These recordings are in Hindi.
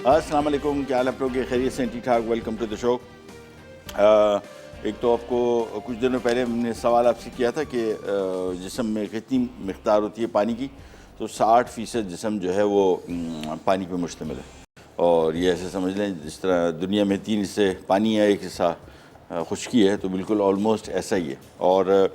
अस्सलाम वालेकुम, क्या हाल आप लोग के? खैरियत से? ठीक ठाक। Welcome to the show. एक तो आपको कुछ दिनों पहले हमने सवाल आपसे किया था कि जिस्म में कितनी मिक़दार होती है पानी की, तो 60% जिस्म जो है वो पानी पे मुश्तमिल है। और ये ऐसे समझ लें जिस तरह दुनिया में 3 हिस्से पानी है, 1 हिस्सा खुश्की है, तो बिल्कुल ऑलमोस्ट ऐसा ही है। और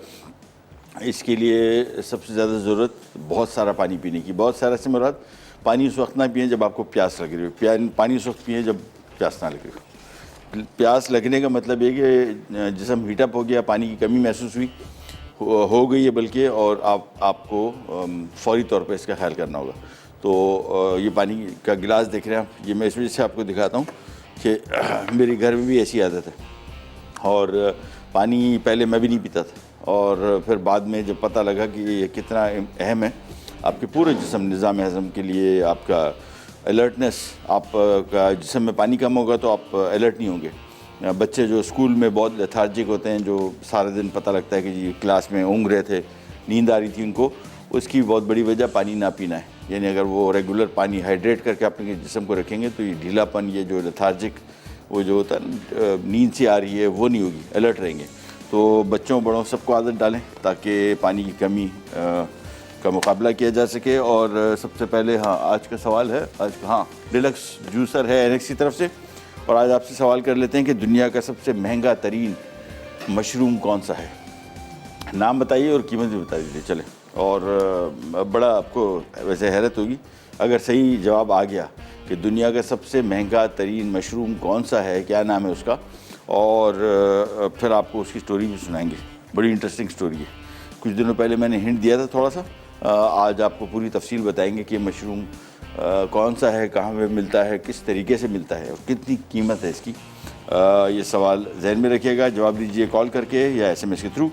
इसके लिए सबसे ज़्यादा ज़रूरत बहुत सारा पानी पीने की। बहुत सारा से मुराद पानी उस वक्त ना पिए जब आपको प्यास लग रही हो, पानी उस वक्त पिए जब प्यास ना लग रही हो। प्यास लगने का मतलब ये कि जिस्म हीटअप हो गया, पानी की कमी महसूस हुई हो गई है बल्कि, और आपको फौरी तौर पे इसका ख्याल करना होगा। तो ये पानी का गिलास देख रहे हैं आप, ये मैं इस वजह से आपको दिखाता हूँ कि मेरे घर में भी ऐसी आदत है। और पानी पहले मैं भी नहीं पीता था, और फिर बाद में जब पता लगा कि ये कितना अहम है आपके पूरे जिस्म निज़ाम हज़म के लिए, आपका अलर्टनेस, आपका जिस्म में पानी कम होगा तो आप अलर्ट नहीं होंगे। बच्चे जो स्कूल में बहुत लेथार्जिक होते हैं, जो सारा दिन पता लगता है कि जी क्लास में ऊँघ रहे थे, नींद आ रही थी उनको, उसकी बहुत बड़ी वजह पानी ना पीना है। यानी अगर वो रेगुलर पानी हाइड्रेट करके अपने जिस्म को रखेंगे तो ये ढीलापन, ये जो लेथार्जिक वो जो होता है नींद सी आ रही है, वो नहीं होगी, अलर्ट रहेंगे। तो बच्चों बड़ों सबको आदत डालें ताकि पानी की कमी का मुकाबला किया जा सके। और सबसे पहले आज का सवाल है, डिलक्स जूसर है एनेक्स की तरफ से, और आज आपसे सवाल कर लेते हैं कि दुनिया का सबसे महंगा तरीन मशरूम कौन सा है? नाम बताइए और कीमत भी बता दीजिए। चले, और बड़ा आपको वैसे हैरत होगी अगर सही जवाब आ गया कि दुनिया का सबसे महंगा तरीन मशरूम कौन सा है, क्या नाम है उसका, और फिर आपको उसकी स्टोरी भी सुनाएंगे। बड़ी इंटरेस्टिंग स्टोरी है। कुछ दिनों पहले मैंने हिंट दिया था थोड़ा सा, आज आपको पूरी तफसील बताएंगे कि मशरूम कौन सा है, कहाँ पे मिलता है, किस तरीके से मिलता है और कितनी कीमत है इसकी। ये सवाल जहन में रखिएगा, जवाब दीजिए कॉल करके या SMS के through.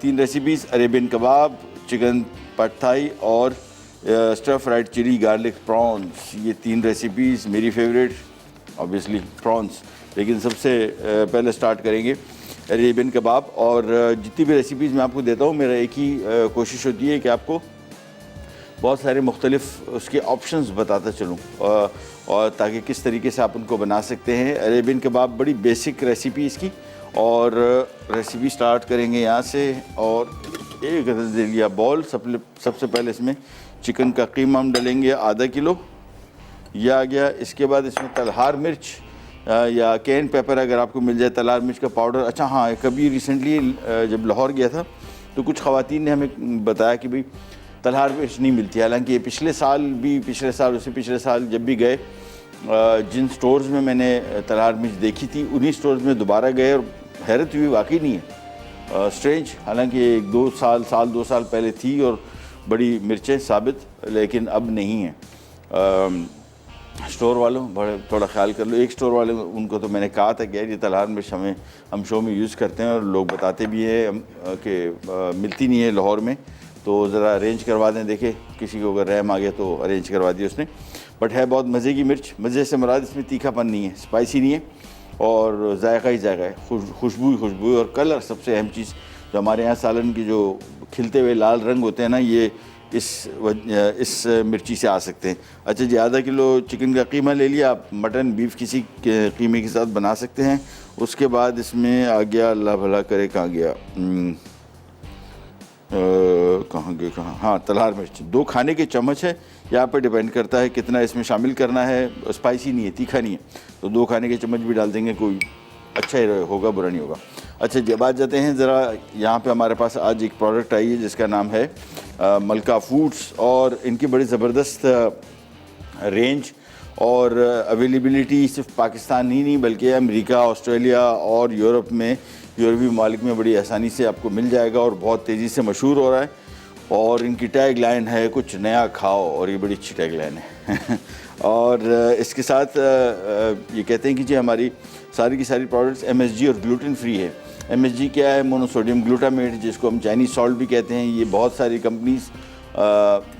3 recipes, Arabian kebab, chicken pad Thai और stir fried chilli garlic prawns. ये 3 रेसिपीज़ मेरी फेवरेट, ऑब्वियसली प्रॉन्स। लेकिन सबसे पहले स्टार्ट करेंगे अरेबियन कबाब। और जितनी भी रेसिपीज़ मैं आपको देता हूँ, मेरा एक ही कोशिश होती है कि आपको बहुत सारे मुख्तलिफ उसके ऑप्शंस बताता चलूँ, और ताकि किस तरीके से आप उनको बना सकते हैं। अरेबियन कबाब बड़ी बेसिक रेसिपी इसकी, और रेसिपी स्टार्ट करेंगे यहाँ से। और एक अदद ले लिया बॉल। सबसे पहले इसमें चिकन का कीमा हम डालेंगे आधा किलो, यह आ गया। इसके बाद इसमें तलहार मिर्च या कैन पेपर अगर आपको मिल जाए, तलहार मिर्च का पाउडर। अच्छा हाँ, कभी रिसेंटली जब लाहौर गया था तो कुछ ख़वातीन ने हमें बताया कि भाई तलहार मिर्च नहीं मिलती। हालांकि ये पिछले साल उससे पिछले साल जब भी गए, जिन स्टोर्स में मैंने तलहार मिर्च देखी थी उन्हीं स्टोर्स में दोबारा गए और हैरत हुई, वाकई नहीं है। स्ट्रेंज, हालांकि 2 साल पहले थी और बड़ी मिर्चें साबित, लेकिन अब नहीं है। स्टोर वालों बड़े थोड़ा ख्याल कर लो। एक स्टोर वाले उनको तो मैंने कहा था कि यार ये तलहार मिर्च हम शो में यूज़ करते हैं और लोग बताते भी हैं कि मिलती नहीं है लाहौर में, तो ज़रा अरेंज करवा दें। देखे किसी को अगर रहम आ गया तो अरेंज करवा दिया उसने। बट है बहुत मज़े की मिर्च। मज़े से मुराद इसमें तीखापन नहीं है, स्पाइसी नहीं है, और जायका ही जायका है, खुशबू और कलर। सबसे अहम चीज़ जो हमारे यहाँ सालन की जो खिलते हुए लाल रंग होते हैं ना, ये इस मिर्ची से आ सकते हैं। अच्छा जी, आधा किलो चिकन का कीमा ले लिया। आप मटन बीफ किसी कीमे के साथ बना सकते हैं। उसके बाद इसमें आ गया, अल्लाह भला करे, कहाँ गया, हाँ, तलहार मिर्च 2 खाने के चम्मच है। यहाँ पर डिपेंड करता है कितना इसमें शामिल करना है। स्पाइसी नहीं है, तीखा नहीं है, तो 2 खाने के चम्मच भी डाल देंगे, कोई अच्छा ही होगा, बुरा नहीं होगा। अच्छा, जब आ जाते हैं ज़रा, यहाँ पे हमारे पास आज एक प्रोडक्ट आई है जिसका नाम है मलका फूड्स, और इनकी बड़ी ज़बरदस्त रेंज और अवेलेबिलिटी सिर्फ पाकिस्तान ही नहीं बल्कि अमेरिका, ऑस्ट्रेलिया और यूरोपीय ममालिक में बड़ी आसानी से आपको मिल जाएगा, और बहुत तेज़ी से मशहूर हो रहा है। और इनकी टैग लाइन है कुछ नया खाओ, और ये बड़ी अच्छी टैग लाइन है। और इसके साथ ये कहते हैं कि जी हमारी सारी की सारी प्रोडक्ट्स MSG और ग्लूटेन फ्री है। MSG क्या है? मोनोसोडियम ग्लूटामेट, जिसको हम चाइनीज़ सॉल्ट भी कहते हैं। ये बहुत सारी कंपनीज़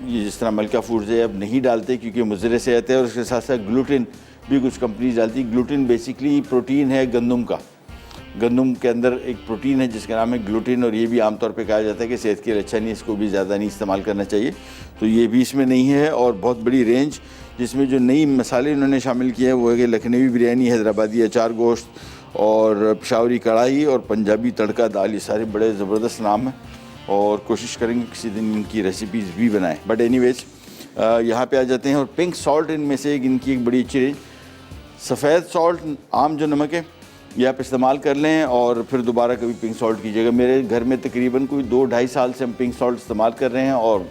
ये जिस तरह मलका फूड्स है अब नहीं डालते क्योंकि मुज़र सेहत है, और उसके साथ साथ ग्लूटेन भी कुछ कंपनीज डालती। ग्लूटेन बेसिकली प्रोटीन है गंदम का। गंदम के अंदर एक प्रोटीन है जिसका नाम है ग्लूटेन, और ये भी आमतौर पे कहा जाता है कि सेहत के लिए अच्छा नहीं, इसको भी ज़्यादा नहीं इस्तेमाल करना चाहिए। तो ये भी इसमें नहीं है, और बहुत बड़ी रेंज। जिसमें जो नई मसाले उन्होंने शामिल किए हैं वो है कि लखनवी बिरयानी, हैदराबादी अचार गोश्त और पेशावरी कढ़ाई और पंजाबी तड़का दाल। ये सारे बड़े ज़बरदस्त नाम हैं और कोशिश करेंगे किसी दिन इनकी रेसिपीज़ भी बनाएं। बट एनीवेज यहाँ पे आ जाते हैं। और पिंक सॉल्ट इनमें से इनकी एक बड़ी अच्छी रेंज। सफ़ेद सॉल्ट आम जो नमक है ये आप इस्तेमाल कर लें और फिर दोबारा कभी पिंक सॉल्ट कीजिएगा। मेरे घर में तकरीबन कोई 2-2.5 साल से हम पिंक सॉल्ट इस्तेमाल कर रहे हैं और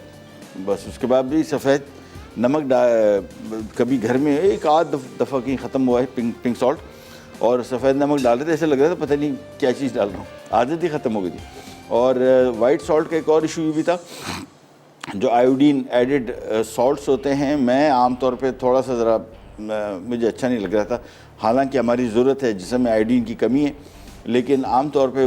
बस उसके बाद भी सफ़ेद नमक कभी घर में एक आध दफ़ा कहीं ख़त्म हुआ है पिंक सॉल्ट, और सफ़ेद नमक डाल रहे थे, ऐसे लग रहा था पता नहीं क्या चीज़ डाल रहा हूँ, आदत ही ख़त्म हो गई थी। और वाइट सॉल्ट का एक और इशू ये भी था, जो आयोडीन एडिड सॉल्ट्स होते हैं, मैं आमतौर पे थोड़ा सा ज़रा मुझे अच्छा नहीं लग रहा था। हालांकि हमारी ज़रूरत है, जिसमें आयोडीन की कमी है, लेकिन आम तौर पे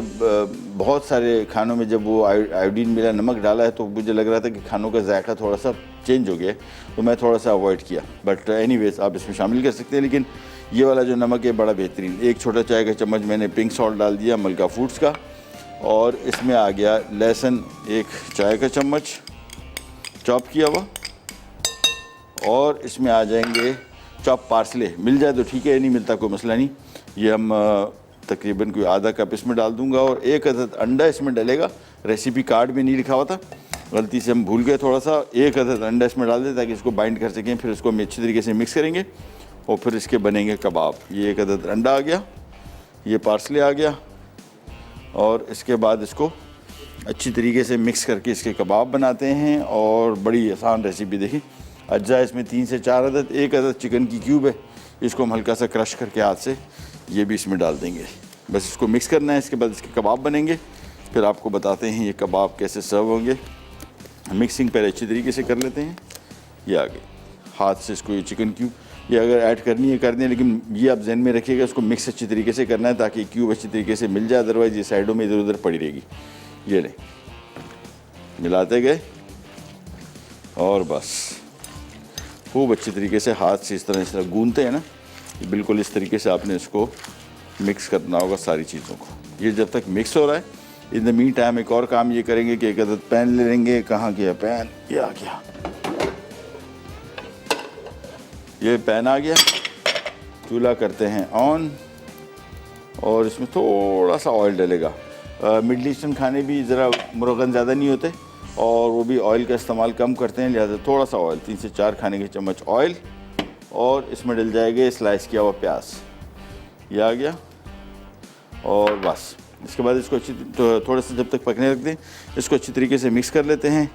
बहुत सारे खानों में जब वो आयोडीन मिला, नमक डाला है, तो मुझे लग रहा था कि खानों का जायका थोड़ा सा चेंज हो गया है, तो मैं थोड़ा सा अवॉइड किया। बट एनीवेज आप इसमें शामिल कर सकते हैं। लेकिन ये वाला जो नमक है बड़ा बेहतरीन। 1 छोटा चाय का चम्मच मैंने पिंक सॉल्ट डाल दिया मलका फूड्स का, और इसमें आ गया लहसुन 1 चाय का चम्मच चॉप किया हुआ, और इसमें आ जाएंगे चॉप पार्सले। मिल जाए तो ठीक है, नहीं मिलता कोई मसला नहीं। ये हम तकरीबन कोई आधा कप इसमें डाल दूंगा, और 1 अदद अंडा इसमें डलेगा। रेसिपी कार्ड में नहीं लिखा हुआ था, गलती से हम भूल गए थोड़ा सा। 1 अदद अंडा इसमें डाल दें ताकि इसको बाइंड कर सकें। फिर इसको हम अच्छी तरीके से मिक्स करेंगे और फिर इसके बनेंगे कबाब। ये 1 अदद अंडा आ गया, ये पार्सले आ गया, और इसके बाद इसको अच्छी तरीके से मिक्स करके इसके कबाब बनाते हैं। और बड़ी आसान रेसिपी देखिए। अज्जा इसमें 3 से 4 अदद, 1 अदद चिकन की क्यूब है, इसको हम हल्का सा क्रश करके हाथ से ये भी इसमें डाल देंगे। बस इसको मिक्स करना है, इसके बाद इसके कबाब बनेंगे। फिर आपको बताते हैं ये कबाब कैसे सर्व होंगे। मिक्सिंग पहले अच्छी तरीके से कर लेते हैं। ये आ गए हाथ से इसको, ये चिकन क्यूब ये अगर ऐड करनी है कर दें, लेकिन ये आप जहन में रखिएगा, इसको मिक्स अच्छी तरीके से करना है ताकि क्यूब अच्छी तरीके से मिल जाए, अदरवाइज़ ये साइडों में इधर उधर पड़ी रहेगी। ये लें, मिलाते गए और बस खूब अच्छी तरीके से हाथ से इस तरह गूंदते हैं ना, बिल्कुल इस तरीके से आपने इसको मिक्स करना होगा सारी चीज़ों को। ये जब तक मिक्स हो रहा है, इन द मीन टाइम एक और काम ये करेंगे कि 1 अदद पैन ले लेंगे। कहाँ गया पैन? ये आ गया, ये पैन आ गया। चूल्हा करते हैं ऑन, और इसमें थोड़ा सा ऑयल डलेगा। मिडल ईस्टर्न खाने भी ज़रा मुर्गन ज़्यादा नहीं होते, और वो भी ऑयल का इस्तेमाल कम करते हैं, लिहाजा थोड़ा सा ऑयल, 3 से 4 खाने के चम्मच ऑयल, और इसमें डल जाएगा स्लाइस किया हुआ प्याज। ये आ गया, और बस इसके बाद इसको अच्छी थोड़ा सा जब तक पकने रख दें, इसको अच्छी तरीके से मिक्स कर लेते हैं।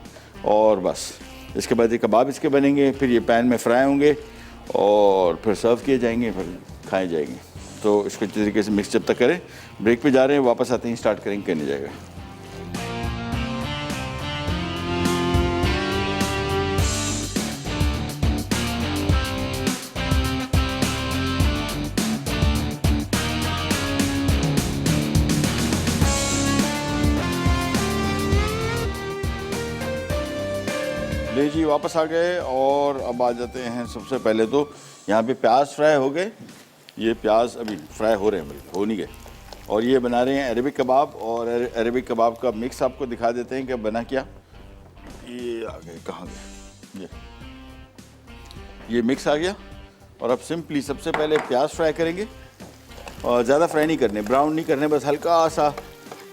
और बस इसके बाद ये कबाब इसके बनेंगे, फिर ये पैन में फ्राई होंगे और फिर सर्व किए जाएंगे, फिर खाए जाएंगे। तो इसको अच्छी तरीके से मिक्स जब तक करें। ब्रेक पे जा रहे हैं, वापस आते हैं, स्टार्ट करेंगे, करने जाएगा। ले जी वापस आ गए, और अब आ जाते हैं। सबसे पहले तो यहाँ पे प्याज फ्राई हो गए, ये प्याज अभी फ्राई हो रहे हैं, बिल्कुल हो नहीं गए। और ये बना रहे हैं अरेबिक कबाब, और अरेबिक कबाब का मिक्स आपको दिखा देते हैं कि बना क्या। ये आ गए, कहाँ गए, ये मिक्स आ गया। और अब सिंपली सबसे पहले प्याज फ्राई करेंगे, और ज़्यादा फ्राई नहीं करने, ब्राउन नहीं करने, बस हल्का सा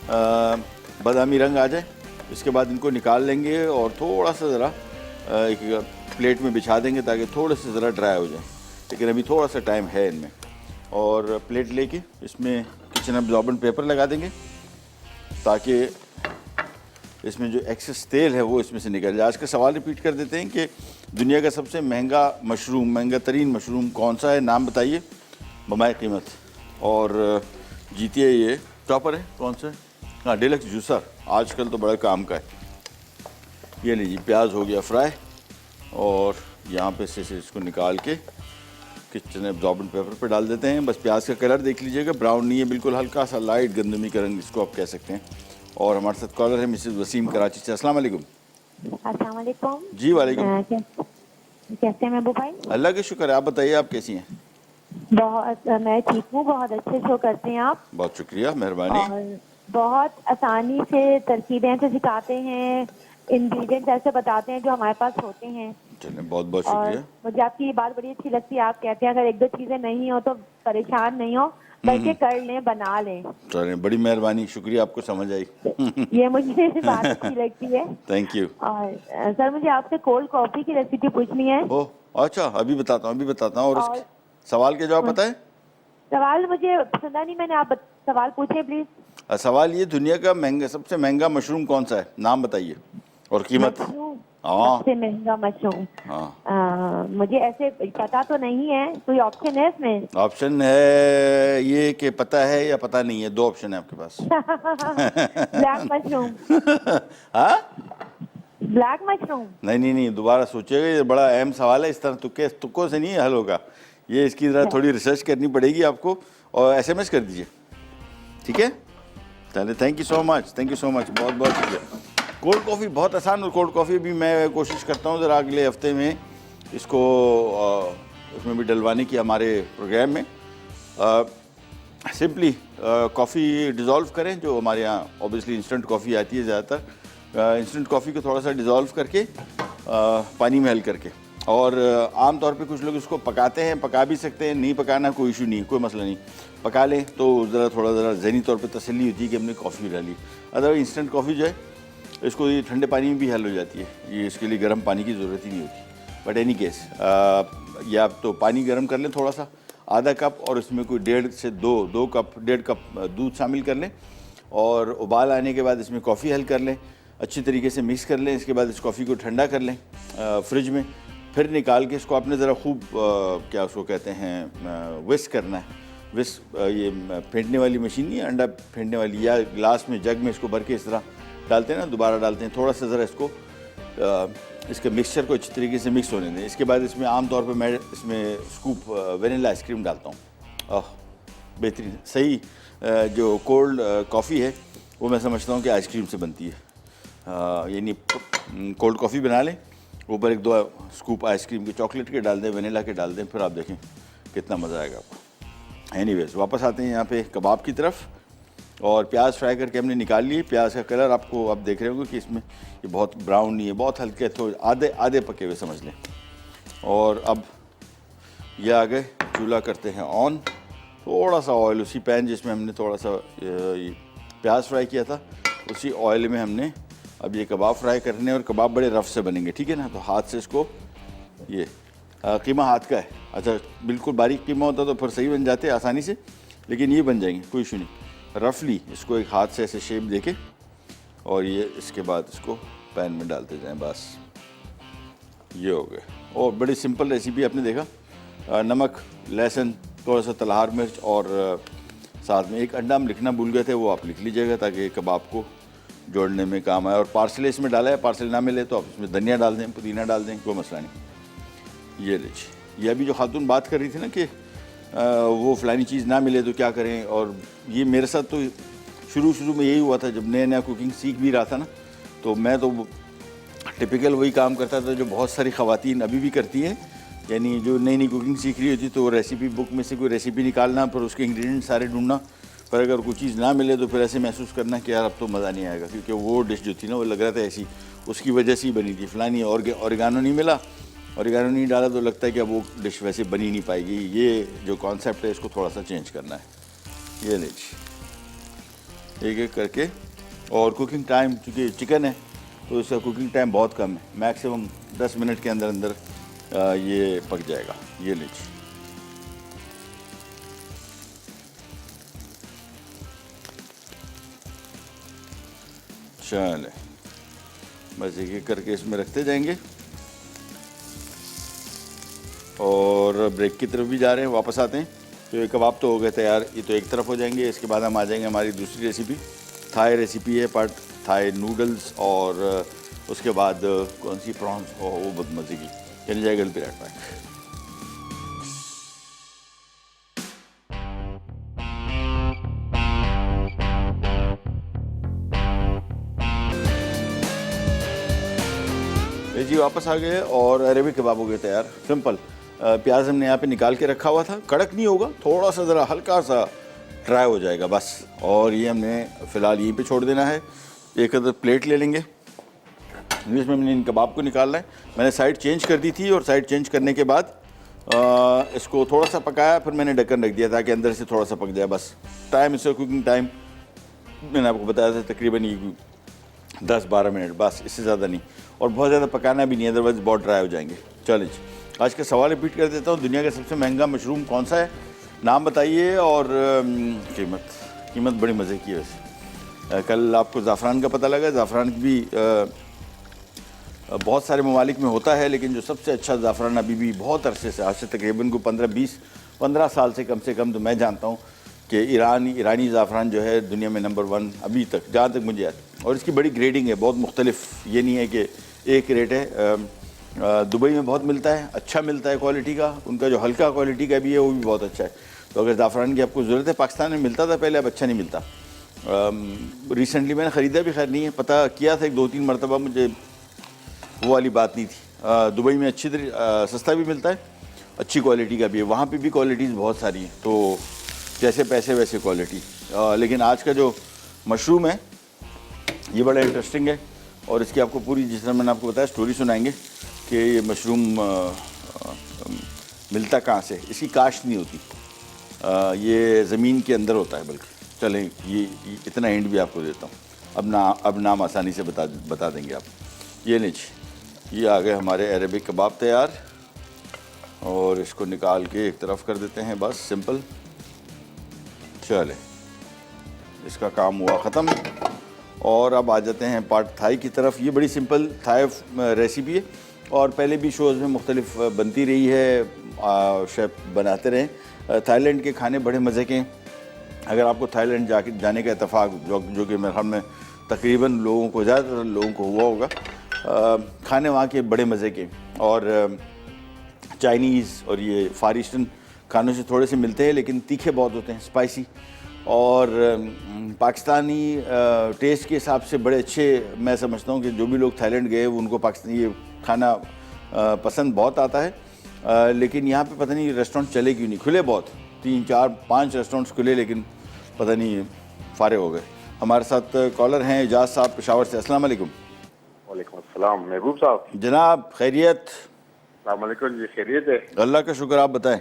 बादामी रंग आ जाए। इसके बाद इनको निकाल लेंगे और थोड़ा सा ज़रा एक प्लेट में बिछा देंगे ताकि थोड़े से ज़रा ड्राई हो जाए, लेकिन अभी थोड़ा सा टाइम है इनमें। और प्लेट लेके इसमें किचन एब्जॉर्बेंट पेपर लगा देंगे ताकि इसमें जो एक्सेस तेल है वो इसमें से निकल जाए। आज का सवाल रिपीट कर देते हैं कि दुनिया का सबसे महंगा तरीन मशरूम कौन सा है, नाम बताइए बमाए कीमत। और जीतिए ये टॉपर है, कौन सा है? हाँ, डिलक्स जूसर, आजकल तो बड़ा काम का है। ये लीजिए, प्याज हो गया फ्राई, और यहाँ पे से इसको निकाल के किचन एब्जॉर्बेंट पेपर पे डाल देते हैं। बस प्याज का कलर देख लीजिएगा, ब्राउन नहीं है, बिल्कुल हल्का सा लाइट गंदमी का रंग इसको आप कह सकते हैं। और हमारे साथ कॉलर है मिसेस वसीम कराची से। अस्सलाम वालेकुम। अस्सलाम वालेकुम। जी वालेकुम। कैसे हैं महबूब भाई? अल्लाह का शुक्र है, आप बताइए आप कैसी हैं? बहुत मैं ठीक हूँ, बहुत अच्छे शो करते हैं आप। बहुत शुक्रिया, मेहरबानी। और बहुत आसानी से तरकीबें से सिखाते हैं, इंग्रेडिएंट्स ऐसे बताते हैं जो हमारे पास होते हैं। चलिए, बहुत बहुत और शुक्रिया। मुझे आपकी ये बात बड़ी अच्छी लगती है, आप कहते हैं अगर एक दो चीजें नहीं हो तो परेशान नहीं हो, बल्कि कर लें, बना लें। चलिए, बड़ी मेहरबानी, शुक्रिया, आपको समझ आई। ये मुझे बात अच्छी लगती है। Thank you. और सर, मुझे आपसे कोल्ड कॉफी की रेसिपी पूछनी है। ओह, अच्छा, अभी बताता हूँ। और और इसके सवाल के जवाब पता है? सवाल मुझे सुना नहीं मैंने, आप सवाल पूछे प्लीज। सवाल ये, दुनिया का सबसे महंगा मशरूम कौन सा है, नाम बताइए और कीमत। मशरूम, हाँ सबसे महंगा मशरूम। हाँ, मुझे ऐसे पता तो नहीं है, कोई ऑप्शन है इसमें? ऑप्शन है ये कि पता है या पता नहीं है, दो ऑप्शन है आपके पास। Black mushroom. हाँ, ब्लैक मशरूम। नहीं, दोबारा सोचिएगा, ये बड़ा अहम सवाल है, इस तरह तुक्कों से नहीं हल होगा। ये इसकी तरह थोड़ी रिसर्च करनी पड़ेगी आपको, और एसएमएस कर दीजिए, ठीक है? चलिए, थैंक यू सो मच, बहुत बहुत शुक्रिया। कोल्ड कॉफ़ी बहुत आसान, और कोल्ड कॉफ़ी भी मैं कोशिश करता हूँ ज़रा अगले हफ्ते में इसको उसमें भी डलवाने की हमारे प्रोग्राम में। सिंपली कॉफ़ी डिज़ोल्व करें, जो हमारे यहाँ ऑब्वियसली इंस्टेंट कॉफ़ी आती है ज़्यादातर। इंस्टेंट कॉफ़ी को थोड़ा सा डिज़ोल्व करके पानी में हल करके, और आम तौर पे कुछ लोग इसको पकाते हैं, पका भी सकते हैं, नहीं पकाना कोई इशू नहीं, कोई मसला नहीं। पका लें तो ज़रा ज़हनी तौर पे तसल्ली होती है कि हमने कॉफ़ी डाली। अदरवाइज इंस्टेंट कॉफ़ी जो है, इसको ये ठंडे पानी में भी हल हो जाती है, ये इसके लिए गर्म पानी की ज़रूरत ही नहीं होती। बट एनी केस, ये आप तो पानी गर्म कर लें थोड़ा सा, आधा कप, और इसमें कोई 1.5 से 2 कप दूध शामिल कर लें, और उबाल आने के बाद इसमें कॉफ़ी हल कर लें, अच्छी तरीके से मिक्स कर लें। इसके बाद इस कॉफ़ी को ठंडा कर लें फ्रिज में, फिर निकाल के इसको आपने ज़रा खूब क्या उसको कहते हैं, विस्क करना है। विस्क, ये फेंटने वाली मशीन नहीं है, अंडा फेंटने वाली, या ग्लास में जग में इसको भर के इस तरह डालते हैं ना, दोबारा डालते हैं, थोड़ा सा ज़रा इसको इसके मिक्सचर को अच्छी तरीके से मिक्स होने दें। इसके बाद इसमें आमतौर पे मैं इसमें स्कूप वेनिला आइसक्रीम डालता हूँ। बेहतरीन, सही जो कोल्ड कॉफ़ी है वो मैं समझता हूँ कि आइसक्रीम से बनती है। यानी कोल्ड कॉफ़ी बना लें, ऊपर 1-2 स्कूप आइसक्रीम के, चॉकलेट के डाल दें, वेनिला के डाल दें, फिर आप देखें कितना मज़ा आएगा आपको। एनीवेज, वापस आते हैं यहाँ पे कबाब की तरफ। और प्याज फ्राई करके हमने निकाल लिए। प्याज का कलर आपको आप देख रहे होंगे कि इसमें ये बहुत ब्राउन नहीं है, बहुत हल्के, थोड़े आधे पके हुए समझ लें। और अब ये आ गए, चूल्हा करते हैं ऑन। थोड़ा सा ऑयल, उसी पैन जिसमें हमने थोड़ा सा प्याज फ्राई किया था, उसी ऑयल में हमने अब ये कबाब फ्राई करने, और कबाब बड़े रफ से बनेंगे, ठीक है ना? तो हाथ से इसको, ये कीमा हाथ का है, अच्छा बिल्कुल बारीक कीमा होता तो फिर सही बन जाते आसानी से, लेकिन ये बन जाएंगे, कोई इशू नहीं। रफली इसको एक हाथ से ऐसे शेप देके, और ये इसके बाद इसको पैन में डालते जाएं, बस ये हो गए। और बड़ी सिंपल रेसिपी आपने देखा। नमक, लहसुन, थोड़ा सा तलहार मिर्च, और साथ में एक अंडा हम लिखना भूल गए थे, वो आप लिख लीजिएगा ताकि कबाब को जोड़ने में काम आए। और पार्सले इसमें डाला है, पार्सल ना मिले तो आप इसमें धनिया डाल दें, पुदीना डाल दें, कोई मसला नहीं। ये लीजिए। ये अभी जो खातून बात कर रही थी ना कि वो फ़लानी चीज़ ना मिले तो क्या करें, और ये मेरे साथ तो शुरू में यही हुआ था, जब नया कुकिंग सीख भी रहा था ना, तो मैं तो टिपिकल वही काम करता था जो बहुत सारी ख़वातीन अभी भी करती हैं। यानी जो नई कुकिंग सीख रही होती तो रेसिपी बुक में से कोई रेसिपी निकालना, पर उसके इंग्रेडिएंट सारे ढूंढना, पर अगर कोई चीज़ ना मिले तो फिर ऐसे महसूस करना कि यार अब तो मज़ा नहीं आएगा, क्योंकि वो डिश जो थी ना वो लग रहा था ऐसी उसकी वजह से ही बनी थी, फ़लानी ऑरिगानो नहीं मिला, ऑरिगानो नहीं डाला तो लगता है कि अब वो डिश वैसे बनी नहीं पाएगी। ये जो कॉन्सेप्ट है इसको थोड़ा सा चेंज करना है। ये लीजिए, एक करके। और कुकिंग टाइम, चूँकि चिकन है तो इसका कुकिंग टाइम बहुत कम है, मैक्सिमम 10 मिनट के अंदर अंदर ये पक जाएगा। ये लीजिए, चले बस एक करके इसमें रखते जाएंगे। और ब्रेक की तरफ भी जा रहे हैं, वापस आते हैं। तो ये कबाब तो हो गए तैयार, ये तो एक तरफ हो जाएंगे। इसके बाद हम आ जाएंगे हमारी दूसरी रेसिपी, थाई रेसिपी है, पार्ट थाई नूडल्स, और उसके बाद कौन सी प्रॉन्स, वो बहुत मज़े की। चल जाएगा भी राइट बैक। जी वापस आ गए, और अरेबिक कबाब हो गए तैयार, सिंपल। प्याज हमने यहाँ पे निकाल के रखा हुआ था, कड़क नहीं होगा, थोड़ा सा ज़रा हल्का सा ड्राई हो जाएगा बस। और ये हमने फ़िलहाल यहीं पे छोड़ देना है। एक अदर प्लेट ले लेंगे, इसमें मैंने इन कबाब को निकालना है। मैंने साइड चेंज कर दी थी और साइड चेंज करने के बाद इसको थोड़ा सा पकाया, फिर मैंने ढक्कन रख दिया ताकि अंदर से थोड़ा सा पक जाए। बस टाइम इसका कुकिंग टाइम मैंने आपको बताया था तकरीबन ये 10-12 मिनट, बस इससे ज़्यादा नहीं। और बहुत ज़्यादा पकाना भी नहीं, अदरवाइज़ बहुत ड्राई हो जाएंगे। चलिए आज का सवाल रिपीट कर देता हूँ, दुनिया का सबसे महंगा मशरूम कौन सा है, नाम बताइए और कीमत बड़ी मज़े की है वैसे। कल आपको ज़ाफ़रान का पता लगा, ज़ाफ़रान भी बहुत सारे ममालिक में होता है, लेकिन जो सबसे अच्छा ज़ाफ़रान अभी भी बहुत अरसे से, आज से तकरीबन को 15 साल से कम तो मैं जानता हूँ कि ईरानी ज़ाफ़रान जो है दुनिया में नंबर 1 अभी तक, जहाँ तक मुझे याद। और इसकी बड़ी ग्रेडिंग है, बहुत मुख्तलिफ, ये नहीं है कि एक रेट है। दुबई में बहुत मिलता है, अच्छा मिलता है क्वालिटी का, उनका जो हल्का क्वालिटी का भी है वो भी बहुत अच्छा है। तो अगर ज़ाफ़रान की आपको ज़रूरत है, पाकिस्तान में मिलता था पहले, अब अच्छा नहीं मिलता। रिसेंटली मैंने ख़रीदा भी, खैर नहीं है, पता किया था 1-2-3 मरतबा, मुझे वो वाली बात नहीं थी। दुबई में अच्छी सस्ता भी मिलता है, अच्छी क्वालिटी का भी है, वहाँ पे भी क्वालिटीज़ बहुत सारी हैं, तो जैसे पैसे वैसे क्वालिटी। लेकिन आज का जो मशरूम है ये बड़ा इंटरेस्टिंग है और इसकी आपको पूरी, जिस तरह मैंने आपको बताया, स्टोरी सुनाएंगे कि ये मशरूम मिलता कहाँ से, इसकी काश्त नहीं होती, ये ज़मीन के अंदर होता है। बल्कि चलें ये इतना एंड भी आपको देता हूँ, अब नाम आसानी से बता देंगे आप। ये लीजिए, ये आ गए हमारे अरेबिक कबाब तैयार, और इसको निकाल के एक तरफ कर देते हैं, बस सिंपल। चले, इसका काम हुआ ख़त्म। और अब आ जाते हैं पार्ट थाई की तरफ। ये बड़ी सिंपल थाई रेसिपी है और पहले भी शोज़ में मुख्तलिफ बनती रही है, शेफ़ बनाते रहे। थाईलैंड के खाने बड़े मज़े के हैं। अगर आपको थाईलैंड जाने का इत्तेफाक, जो कि मेरे ख्याल में तकरीबन लोगों को, ज़्यादातर लोगों को हुआ होगा, खाने वहाँ के बड़े मज़े के, और चाइनीज़ और ये फार ईस्टर्न खानों से थोड़े से मिलते हैं, लेकिन तीखे बहुत होते हैं, स्पाइसी। और पाकिस्तानी टेस्ट के हिसाब से बड़े अच्छे, मैं समझता हूँ कि जो भी लोग थाईलैंड गए उनको पाकिस्तानी ये खाना पसंद बहुत आता है। लेकिन यहाँ पे पता नहीं रेस्टोरेंट चले क्यों नहीं, खुले बहुत, 3-4-5 रेस्टोरेंट्स खुले, लेकिन पता नहीं फारे हो गए। हमारे साथ कॉलर हैं एजाज साहब पेशावर से। अस्सलाम वालेकुम। वालेकुम अस्सलाम महबूब साहब। जनाब खैरियत? अस्सलाम वालेकुम जी, खैरियत है? अल्लाह का शुक्र, आप बताएं।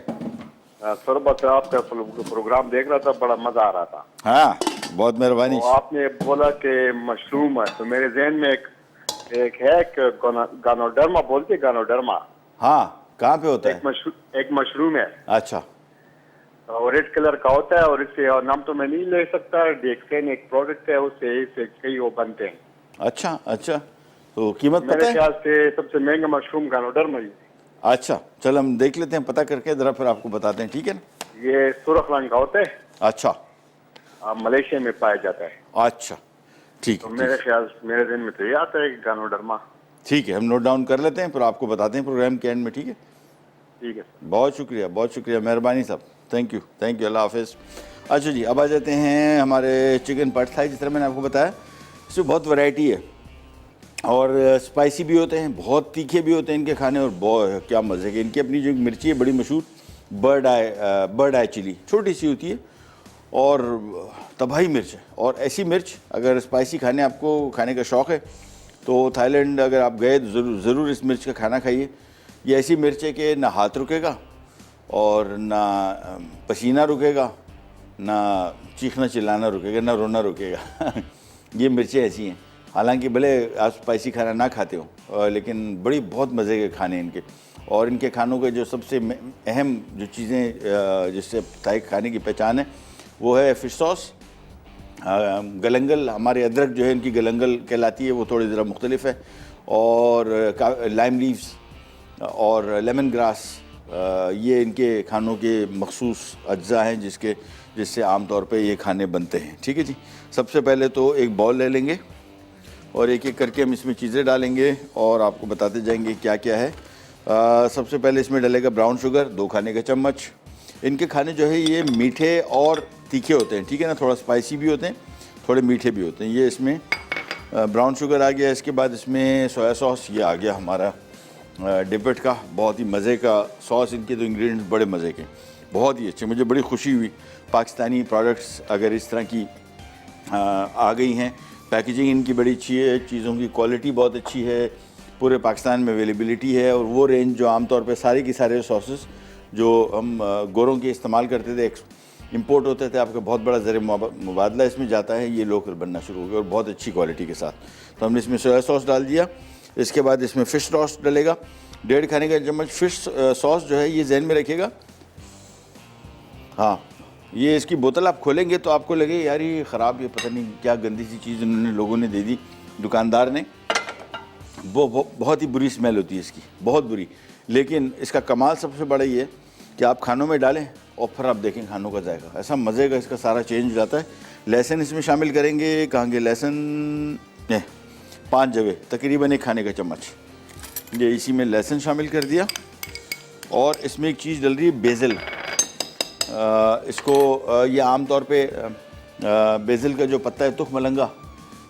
सर बस आपका प्रोग्राम देख रहा था, बड़ा मजा आ रहा था। हाँ, बहुत मेहरबानी। तो आपने बोला कि मशरूम है, तो मेरे जहन में एक है गानोडर्मा, बोलते गानोडर्मा। हाँ, कहाँ पे होता है? एक मशरूम है। अच्छा। और रेड कलर का होता है, और इससे और नाम तो मैं नहीं ले सकता, डेक्सेन एक प्रोडक्ट है, उससे कई वो बनते हैं। अच्छा अच्छा, तो कीमत पता मेरे है? ख्याल से सबसे महंगा मशरूम गानोडर्मा ही। अच्छा, चल हम देख लेते हैं, पता करके ज़रा फिर आपको बताते हैं, ठीक है ना? ये सुर्ख रंग का होता है। अच्छा। मलेशिया में पाया जाता है। अच्छा, ठीक तो है, मेरे ख्याल, मेरे दिन में तो ये आता है गानोडर्मा। ठीक है, हम नोट डाउन कर लेते हैं, फिर आपको बताते हैं प्रोग्राम के एंड में, ठीक है? ठीक है सर। बहुत शुक्रिया, मेहरबानी साहब, थैंक यू, अल्लाह हाफिज़। अच्छा जी, अब आ जाते हैं हमारे चिकन पट थाई। जिस तरह मैंने आपको बताया, इसमें बहुत वैरायटी है और स्पाइसी भी होते हैं, बहुत तीखे भी होते हैं इनके खाने, और बहुत क्या मज़े के। इनकी अपनी जो मिर्ची है बड़ी मशहूर, बर्ड आई चिली, छोटी सी होती है और तबाही मिर्च है। और ऐसी मिर्च, अगर स्पाइसी खाने आपको खाने का शौक़ है तो थाईलैंड अगर आप गए तो ज़रूर इस मिर्च का खाना खाइए। ये ऐसी मिर्च है कि ना हाथ रुकेगा और ना पसीना रुकेगा, ना चीखना चिल्लाना रुकेगा, ना रोना रुकेगा। ये मिर्चें ऐसी हैं, हालांकि भले आप स्पाइसी खाना ना खाते हो, लेकिन बहुत मज़े के खाने इनके। और इनके खानों के जो सबसे अहम जो चीज़ें जिससे थाई खाने की पहचान है वो है फ़िश सॉस, गलंगल, हमारे अदरक जो है इनकी गलंगल कहलाती है, वो थोड़ी ज़रा मुख्तलिफ है, और लाइम लीव्स और लेमन ग्रास, ये इनके खानों के मखसूस अज्जा हैं जिससे आम तौर पे ये खाने बनते हैं, ठीक है जी। सबसे पहले तो एक बाउल ले लेंगे और एक एक करके हम इसमें चीज़ें डालेंगे और आपको बताते जाएंगे क्या क्या है। सबसे पहले इसमें डलेगा ब्राउन शुगर, 2 खाने का चम्मच। इनके खाने जो है ये मीठे और तीखे होते हैं, ठीक है ना, थोड़ा स्पाइसी भी होते हैं, थोड़े मीठे भी होते हैं। ये इसमें ब्राउन शुगर आ गया, इसके बाद इसमें सोया सॉस, ये आ गया हमारा डिपेट का बहुत ही मज़े का सॉस। इनके तो इंग्रेडिएंट्स बड़े मज़े के, बहुत ही अच्छे। मुझे बड़ी खुशी हुई पाकिस्तानी प्रोडक्ट्स अगर इस तरह की आ गई हैं पैकेजिंग इनकी बड़ी अच्छी है, चीज़ों की क्वालिटी बहुत अच्छी है, पूरे पाकिस्तान में अवेलेबिलिटी है। और वो रेंज जो आमतौर पे सारे के सारे सॉसेस जो हम गोरों के इस्तेमाल करते थे, इंपोर्ट होते थे, आपका बहुत बड़ा ज़र मुबादला इसमें जाता है, ये लोकल बनना शुरू हो गया और बहुत अच्छी क्वालिटी के साथ। तो हमने इसमें सोया सॉस डाल दिया। इसके बाद इसमें फ़िश सॉस डलेगा, 1.5 खाने का चम्मच फ़िश सॉस जो है ये जहन में रखिएगा। हाँ, ये इसकी बोतल आप खोलेंगे तो आपको लगे यार ये ख़राब, ये पता नहीं क्या गंदी सी चीज़ उन्होंने लोगों ने दे दी, दुकानदार ने। वो बहुत ही बुरी स्मेल होती है इसकी, बहुत बुरी। लेकिन इसका कमाल सबसे बड़ा ये है कि आप खानों में डालें और फिर आप देखें खानों का जायका, ऐसा मज़े का इसका सारा चेंज हो जाता है। लहसुन इसमें शामिल करेंगे, कहेंगे लहसुन 5 जगह तकरीबन 1 खाने का चम्मच, ये इसी में लहसुन शामिल कर दिया। और इसमें एक चीज़ डल रही है बेज़ल। इसको ये आम तौर पे बेज़ल का जो पत्ता है, तुख मलंगा,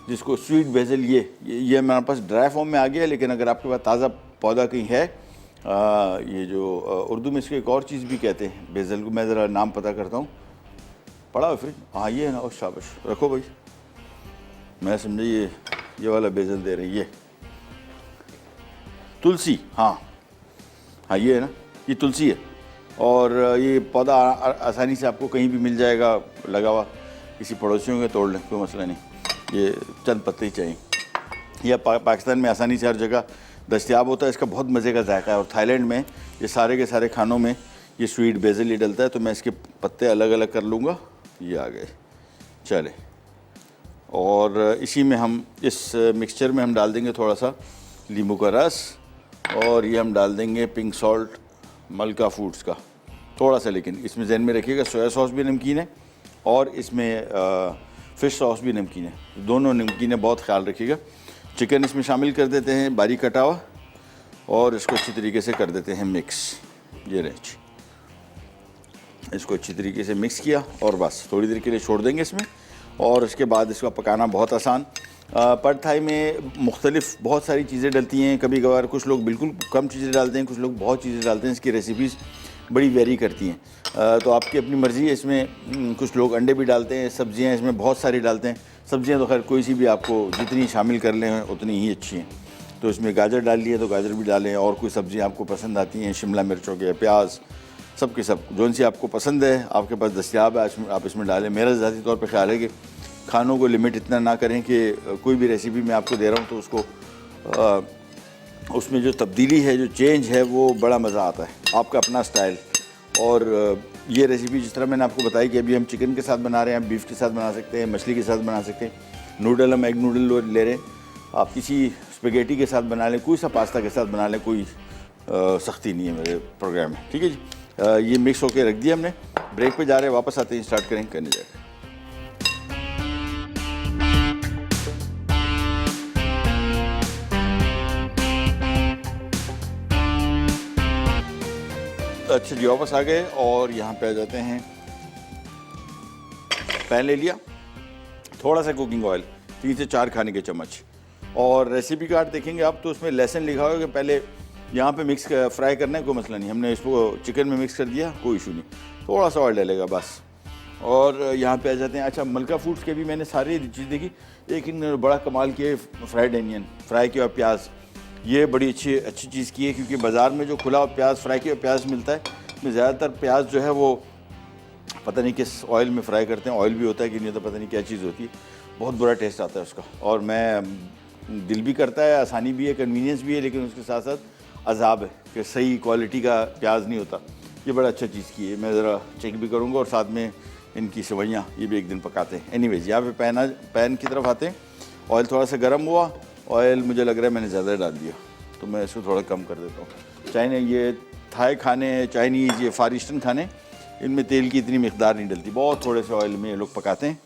जिसको स्वीट बेज़ल, ये हमारे पास ड्राई फॉर्म में आ गया है। लेकिन अगर आपके पास ताज़ा पौधा कहीं है, ये जो उर्दू में इसको एक और चीज़ भी कहते हैं बेज़ल को, मैं ज़रा नाम पता करता हूँ, पड़ा है फ्रिज, हाँ ये है ना। और शाबाश, रखो भाई, मैं समझा ये वाला बेज़ल दे रही है, तुलसी। हाँ ये है ना, ये तुलसी है। और ये पौधा आसानी से आपको कहीं भी मिल जाएगा लगा हुआ, किसी पड़ोसियों के तोड़ लें, कोई मसला नहीं, ये चंद पत्ते ही चाहिए। यह पाकिस्तान में आसानी से हर जगह दस्तयाब होता है। इसका बहुत मज़े का जायका है। और थाईलैंड में ये सारे के सारे खानों में ये स्वीट बेज़ल ही डलता है। तो मैं इसके पत्ते अलग अलग कर लूँगा, ये आ गए, चले। और इसी में हम इस मिक्सचर में हम डाल देंगे थोड़ा सा नींबू का रस, और ये हम डाल देंगे पिंक सॉल्ट मलका फूड्स का थोड़ा सा। लेकिन इसमें जहन में रखिएगा सोया सॉस भी नमकीन है और इसमें फ़िश सॉस भी नमकीन है, दोनों नमकीन है, बहुत ख्याल रखिएगा। चिकन इसमें शामिल कर देते हैं बारीक कटा हुआ, और इसको अच्छी तरीके से कर देते हैं मिक्स। ये रेंज, इसको अच्छी तरीके से मिक्स किया और बस थोड़ी देर के लिए छोड़ देंगे इसमें। और उसके बाद इसका पकाना बहुत आसान। पड थाई में मुख्तलिफ बहुत सारी चीज़ें डलती हैं। कभी कभार कुछ लोग बिल्कुल कम चीज़ें डालते हैं, कुछ लोग बहुत चीज़ें डालते हैं। इसकी रेसिपीज़ बड़ी वेरी करती हैं, तो आपकी अपनी मर्ज़ी है। इसमें कुछ लोग अंडे भी डालते हैं, सब्ज़ियाँ इसमें बहुत सारी डालते हैं। सब्ज़ियाँ तो खैर कोई सी भी आपको जितनी शामिल कर लें उतनी ही अच्छी हैं। तो इसमें गाजर डाल लिए तो गाजर भी डालें, और कोई सब्ज़ियाँ आपको पसंद आती हैं, शिमला मिर्च हो गया, प्याज, सब के सब जो सी आपको पसंद है, आपके पास दस्तियाब है, आप इसमें डालें। मेरा ज़ाती तौर पर ख्याल है कि खानों को लिमिट इतना ना करें कि कोई भी रेसिपी मैं आपको दे रहा हूँ तो उसको उसमें जो तब्दीली है, जो चेंज है, वो बड़ा मज़ा आता है, आपका अपना स्टाइल। और ये रेसिपी जिस तरह मैंने आपको बताई कि अभी हम चिकन के साथ बना रहे हैं, बीफ के साथ बना सकते हैं, मछली के साथ बना सकते हैं, नूडल हम एग नूडल ले रहे हैं, आप किसी स्पेगेटी के साथ बना लें, कोई सा पास्ता के साथ बना लें, कोई सख्ती नहीं है मेरे प्रोग्राम में, ठीक है जी। ये मिक्स होकर रख दिया हमने, ब्रेक पे जा रहे हैं, वापस आते हैं, स्टार्ट करें, करने जाएगा। अच्छा जी, वापस आ गए और यहाँ पे आ जाते हैं। पैन ले लिया, थोड़ा सा कुकिंग ऑयल 3 से 4 खाने के चम्मच, और रेसिपी कार्ड देखेंगे आप तो उसमें लेसन लिखा होगा कि पहले यहाँ पे मिक्स फ्राई करना है, कोई मसला नहीं। हमने इसको चिकन में मिक्स कर दिया, कोई इशू नहीं, थोड़ा सा ऑयल डलेगा बस। और यहाँ पे आ जाते हैं। अच्छा, मलका फूड्स के भी मैंने सारी चीज़ देखी, लेकिन बड़ा कमाल किए फ्राइड अनियन, फ्राई किया प्याज, ये बड़ी अच्छी चीज़ की है, क्योंकि बाज़ार में जो खुला प्याज, फ्राई किया प्याज मिलता है, इसमें ज़्यादातर प्याज जो है वो पता नहीं किस ऑयल में फ्राई करते हैं, ऑयल भी होता है कि नहीं, तो पता नहीं क्या चीज़ होती है, बहुत बुरा टेस्ट आता है उसका। और मैं दिल भी करता है, आसानी भी है, कन्वीनियंस भी है, लेकिन उसके साथ साथ अजाब है कि सही क्वालिटी का प्याज नहीं होता। ये बड़ा अच्छा चीज़ की है, मैं ज़रा चेक भी करूँगा। और साथ में इनकी सेवइयाँ, ये भी एक दिन पकाते हैं। एनीवेज, यहाँ पे पैन की तरफ आते हैं। ऑयल थोड़ा सा गर्म हुआ, ऑयल मुझे लग रहा है मैंने ज़्यादा डाल दिया, तो मैं इसको थोड़ा कम कर देता हूँ। चाइना ये थाई खाने, चाइनीज़, ये फार ईस्टर्न खाने, इनमें तेल की इतनी मिकदार नहीं डलती, बहुत थोड़े से ऑयल में ये लोग पकाते हैं।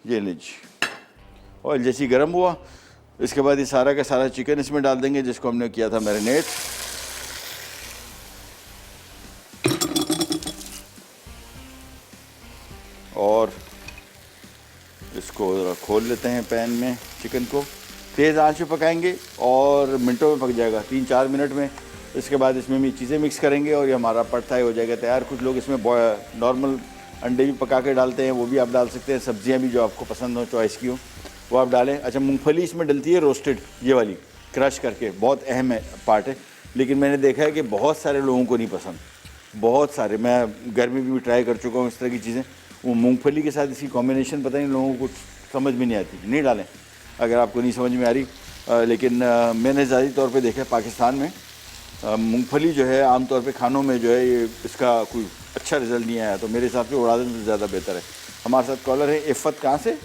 ये लीजिए, ऑयल जैसे ही गर्म हुआ, इसके बाद ये सारा का सारा चिकन इसमें डाल देंगे जिसको हमने किया था मैरिनेट। और इसको ज़रा खोल लेते हैं पैन में। चिकन को तेज़ आंच पे पकाएंगे और मिनटों में पक जाएगा, 3-4 मिनट में। इसके बाद इसमें भी चीज़ें मिक्स करेंगे और ये हमारा पड थाई हो जाएगा तैयार। कुछ लोग इसमें नॉर्मल अंडे भी पका के डालते हैं, वो भी आप डाल सकते हैं। सब्जियां भी जो आपको पसंद हो, चॉइस की हो, वो आप डालें। अच्छा, मूंगफली इसमें डलती है रोस्टेड, ये वाली क्रश करके, बहुत अहम है पार्ट है, लेकिन मैंने देखा है कि बहुत सारे लोगों को नहीं पसंद, बहुत सारे। मैं घर में भी ट्राई कर चुका हूँ इस तरह की चीज़ें। वो मूंगफली के साथ इसकी कॉम्बिनेशन पता नहीं लोगों को समझ में नहीं आती, नहीं डालें अगर आपको नहीं समझ में आ रही। लेकिन मैंने ज़ाती तौर पे देखा है पाकिस्तान में मूंगफली जो है आमतौर पे खानों में जो है ये इसका कोई अच्छा रिजल्ट नहीं आया, तो मेरे हिसाब से उड़ा दें तो ज़्यादा बेहतर है। हमारे साथ कॉलर है इफ़त, कहाँ से?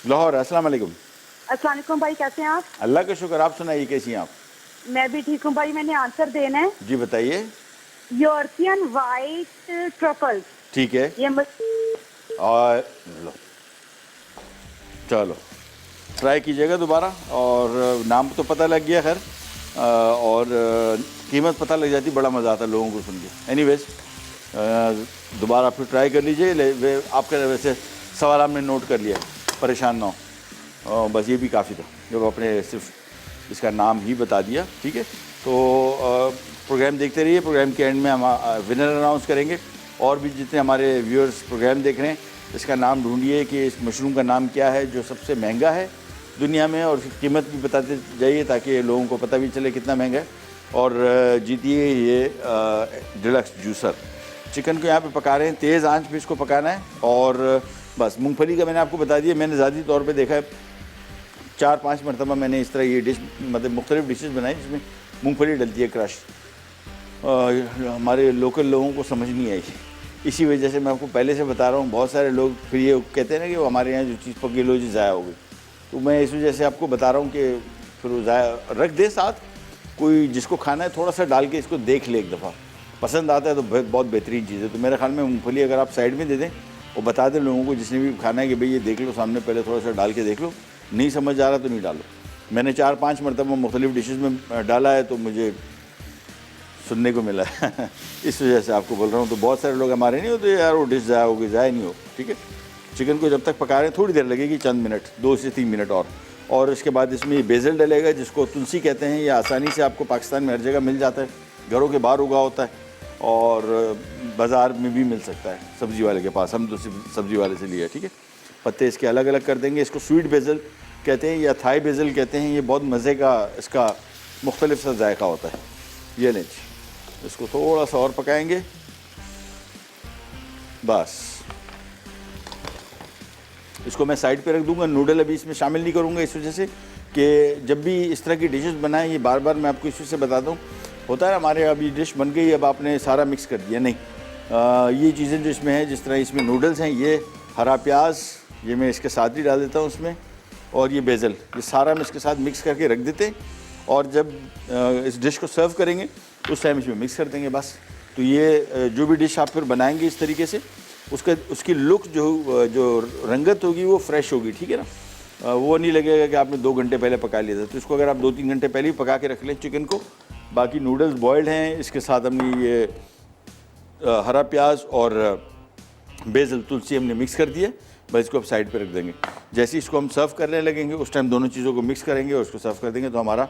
लाहौर। अस्सलाम वालेकुम। अस्सलाम वालेकुम भाई, कैसे हैं आप? अल्लाह का शुक्र, आप सुनाइए कैसी हैं आप? मैं भी ठीक हूँ भाई। मैंने आंसर देना है। जी बताइए। European white truffle. ठीक है, ये और लो चलो ट्राई कीजिएगा दोबारा, और नाम तो पता लग गया खैर, और कीमत पता लग जाती, बड़ा मज़ा आता है लोगों को सुन के। एनीवेज दोबारा फिर ट्राई कर लीजिए। आपका वैसे सवाल आपने नोट कर लिया, परेशान ना हो, बस ये भी काफ़ी था जब आपने सिर्फ इसका नाम ही बता दिया। ठीक है, तो प्रोग्राम देखते रहिए। प्रोग्राम के एंड में हम विनर अनाउंस करेंगे, और भी जितने हमारे व्यूअर्स प्रोग्राम देख रहे हैं इसका नाम ढूंढिए कि इस मशरूम का नाम क्या है जो सबसे महंगा है दुनिया में, और उसकी कीमत भी बताते जाइए ताकि लोगों को पता भी चले कितना महंगा है, और जीतिए ये डिलक्स जूसर। चिकन को यहाँ पे पका रहे हैं, तेज़ आंच पे इसको पकाना है, और बस मूंगफली का मैंने आपको बता दिया। मैंने ज़ाती तौर पे देखा है 4-5 मरतबा मैंने इस तरह ये डिश, मतलब मुख्तलिफ डिशेस बनाई जिसमें मूंगफली डलती है क्रश। हमारे लोकल लोगों को समझ नहीं आई, इसी वजह से मैं आपको पहले से बता रहा हूँ। बहुत सारे लोग फिर ये कहते हैं ना कि वो हमारे यहाँ जो चीज़ पकी लो जी ज़ाया हो गई, तो मैं इस वजह से आपको बता रहा हूँ कि फिर वो ज़ाया रख दे साथ। कोई जिसको खाना है थोड़ा सा डाल के इसको देख ले एक दफ़ा, पसंद आता है तो बहुत बेहतरीन चीज़ है। तो मेरे ख्याल में मूँगफली अगर आप साइड में दे दें और बता दें लोगों को जिसने भी खाना है कि भाई ये देख लो सामने, पहले थोड़ा सा डाल के देख लो, नहीं समझ आ रहा तो नहीं डालो। मैंने 4-5 मरतबा मुख्तलिफ डिशेज़ में डाला है तो मुझे सुनने को मिला है इस वजह से आपको बोल रहा हूँ। तो बहुत सारे लोग हमारे नहीं होते यार वो डिश ज़ाया होगी, ज़ाया नहीं हो। ठीक है, चिकन को जब तक पका रहे हैं थोड़ी देर लगेगी, चंद मिनट, 2 से 3 मिनट, और इसके बाद इसमें ये बेज़ल डलेगा जिसको तुलसी कहते हैं। ये आसानी से आपको पाकिस्तान में हर जगह मिल जाता है, घरों के बाहर उगा होता है और बाज़ार में भी मिल सकता है सब्ज़ी वाले के पास। हम तो सब्ज़ी वाले से लिया। ठीक है, पत्ते इसके अलग अलग कर देंगे। इसको स्वीट बेज़ल कहते हैं या थाई बेज़ल कहते हैं। ये बहुत मज़े का इसका मुख्तलिफ सा जायका होता है। ये लें, इसको थोड़ा सा और पकाएंगे बस। इसको मैं साइड पे रख दूंगा, नूडल अभी इसमें शामिल नहीं करूंगा इस वजह से कि जब भी इस तरह की डिशेस बनाएं, ये बार बार मैं आपको इस वजह से बताता हूँ, होता है हमारे अभी डिश बन गई, अब आपने सारा मिक्स कर दिया, नहीं। ये चीज़ें जो इसमें हैं, जिस तरह इसमें नूडल्स हैं, ये हरा प्याज ये मैं इसके साथ ही डाल देता हूँ उसमें, और ये बेज़ल, ये सारा हम इसके साथ मिक्स करके रख देते हैं, और जब इस डिश को सर्व करेंगे उस टाइम इसमें मिक्स कर देंगे बस। तो ये जो भी डिश आप फिर बनाएंगे इस तरीके से, उसकी लुक जो रंगत होगी वो फ्रेश होगी। ठीक है ना, वो नहीं लगेगा कि आपने 2 घंटे पहले पका लिया था। तो इसको अगर आप 2-3 घंटे पहले ही पका के रख लें चिकन को, बाकी नूडल्स बॉयल्ड हैं, इसके साथ हमने ये हरा प्याज और बेज़ल तुलसी हमने मिक्स कर दिया, बस इसको आप साइड पे रख देंगे। जैसे इसको हम सर्व करने लगेंगे उस टाइम दोनों चीज़ों को मिक्स करेंगे और उसको सर्व कर देंगे। तो हमारा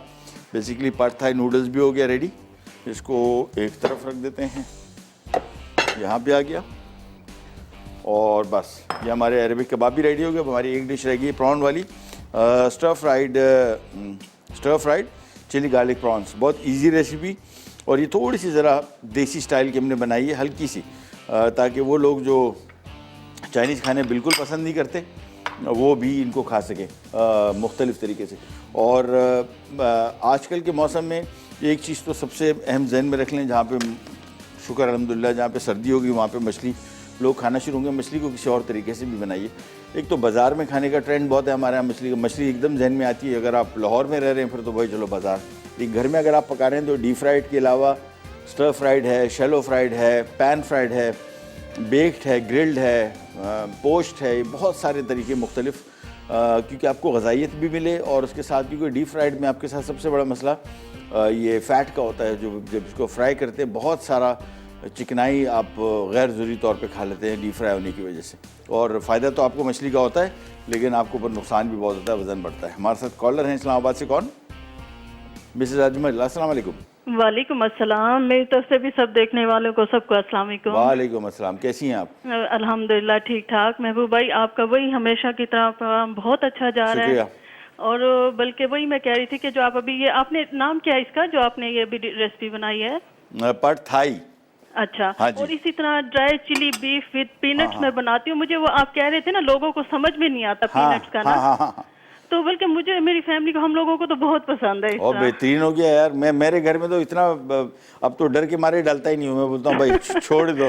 बेसिकली पार्ट थाई नूडल्स भी हो गया रेडी। इसको एक तरफ रख देते हैं, यहाँ पे आ गया, और बस ये हमारे अरबिक कबाब भी रेडी हो गए। हमारी एक डिश रह गई प्रॉन वाली, stir fried chilli garlic prawns. बहुत इजी रेसिपी, और ये थोड़ी सी ज़रा देसी स्टाइल की हमने बनाई है, हल्की सी, ताकि वो लोग जो चाइनीज़ खाने बिल्कुल पसंद नहीं करते वो भी इनको खा सकें मुख्तलिफ़ तरीके से। और आजकल के मौसम में एक चीज़ तो सबसे अहम जहन में रख लें, जहाँ पे शुक्र अल्हम्दुलिल्लाह जहाँ पे सर्दी होगी वहाँ पे मछली लोग खाना शुरू होंगे। मछली को किसी और तरीके से भी बनाइए। एक तो बाज़ार में खाने का ट्रेंड बहुत है हमारे यहाँ, मछली एकदम जहन में आती है। अगर आप लाहौर में रह रहे हैं फिर तो भाई चलो बाज़ार, एक घर में अगर आप पका रहे हैं तो डीप फ्राइड के अलावा स्टर फ्राइड है, शैलो फ्राइड है, पैन फ्राइड है, बेक्ड है, ग्रिल्ड है, पोस्ट है, बहुत सारे तरीके मुख्तलिफ, क्योंकि आपको गज़ाइयत भी मिले। और उसके साथ क्योंकि डीप फ्राइड में आपके साथ सबसे बड़ा मसला ये फ़ैट का होता है, जो जब इसको फ्राई करते हैं बहुत सारा चिकनाई आप गैर ज़रूरी तौर पे खा लेते हैं डीप फ्राई होने की वजह से। और फ़ायदा तो आपको मछली का होता है, लेकिन आपको पर नुकसान भी बहुत होता है, वज़न बढ़ता है। हमारे साथ कॉलर हैं इस्लामाबाद से, कौन? मिसेज़ अजमल, अस्सलाम वालेकुम। वालेकुम अस्सलाम। मेरी तरफ से भी सब देखने वालों को सबको अस्सलाम वालेकुम। वालेकुम अस्सलाम, कैसी हैं आप? अल्हम्दुलिल्लाह ठीक ठाक। महबूब भाई आपका वही हमेशा की तरह प्रोग्राम बहुत अच्छा जा रहा है। शुक्रिया। और बल्कि वही मैं कह रही थी कि जो आप अभी ये आपने नाम क्या है इसका जो आपने ये अभी रेसिपी बनाई है? पट थाई। अच्छा। हाँ जी। और इसी तरह dry chilli beef with peanuts मैं बनाती हूँ। मुझे वो आप कह रहे थे ना लोगों को समझ में नहीं आता हाँ पीनट्स का ना, हाँ हाँ हाँ। तो बल्कि मुझे मेरी फैमिली को हम लोगों को तो बहुत पसंद है इस और तरह। बेहतरीन हो गया यार। मेरे घर में तो इतना अब तो डर के मारे डालता ही नहीं हूँ। मैं बोलता हूँ भाई छोड़ दो।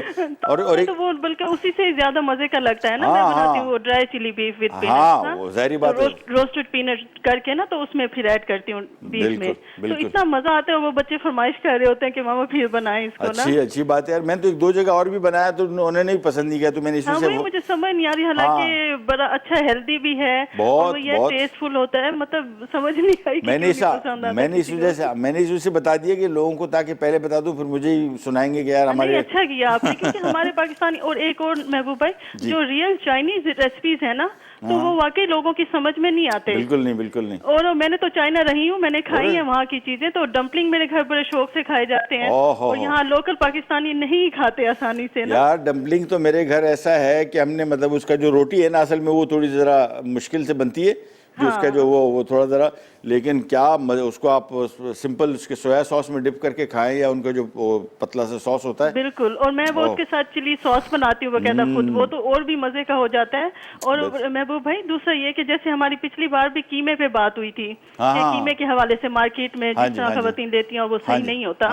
और एक तो वो बल्कि उसी से ज्यादा मजे का लगता है ना। मैं हाँ, बनाती हाँ। हूँ वो dry chilli beef with peanuts हाँ, ना, वो ज़ाहिर बात है। रोस्टेड पीनट करके ना तो उसमें फिर ऐड करती हूँ बीफ में। बिल्कुल, तो बिल्कुल। इतना मजा आता है। वो बच्चे फरमाइश कर रहे होते हैं कि मामा फिर बनाए इसको ना। अच्छी बात है यार। मैंने तो एक दो जगह और भी बनाया तो उन्होंने भी पसंद नहीं किया, तो मैंने हाँ इसी से वही मुझे समझ नहीं आ रही। हालांकि बड़ा अच्छा हेल्दी भी है बहुत, और वो ये बहुत। टेस्टफुल होता है। मतलब समझ नहीं आई कि मैंने क्यों नहीं पसंद आता मैंने इस किसी वजह को। से मैंने इस वजह से बता दिया कि लोगों को, ताकि पहले बता दूं फिर मुझे ही सुनाएंगे कि यार नहीं हमारे। अच्छा किया आपने, क्योंकि हमारे पाकिस्तानी और एक और महबूब भाई जो रियल चाइनीज रेसिपीज है ना तो वो वाकई लोगों की समझ में नहीं आते। बिल्कुल नहीं, बिल्कुल नहीं। और मैंने तो चाइना रही हूँ, मैंने खाई अरे। है वहाँ की चीजें। तो डम्पलिंग मेरे घर बड़े शौक से खाए जाते हैं ओहो। और यहाँ लोकल पाकिस्तानी नहीं खाते आसानी से ना। यार डम्पलिंग तो मेरे घर ऐसा है कि हमने मतलब उसका जो रोटी है ना असल में वो थोड़ी ज़रा मुश्किल से बनती है, जो उसका जो वो थोड़ा ज़रा, लेकिन क्या उसको आप सिंपल उसके सोया सॉस में डिप करके खाएं या उनका जो वो पतला सा सॉस होता है। बिल्कुल। और मैं वो उसके साथ चिली सॉस बनाती हूँ बकायदा खुद, वो तो और भी मजे का हो जाता है। और महबूब भाई दूसरा ये कि जैसे हमारी पिछली बार भी कीमे पे बात हुई थी कि कीमे के हवाले से मार्केट में जिस तरह खवातीन देती हैं वो सही नहीं होता।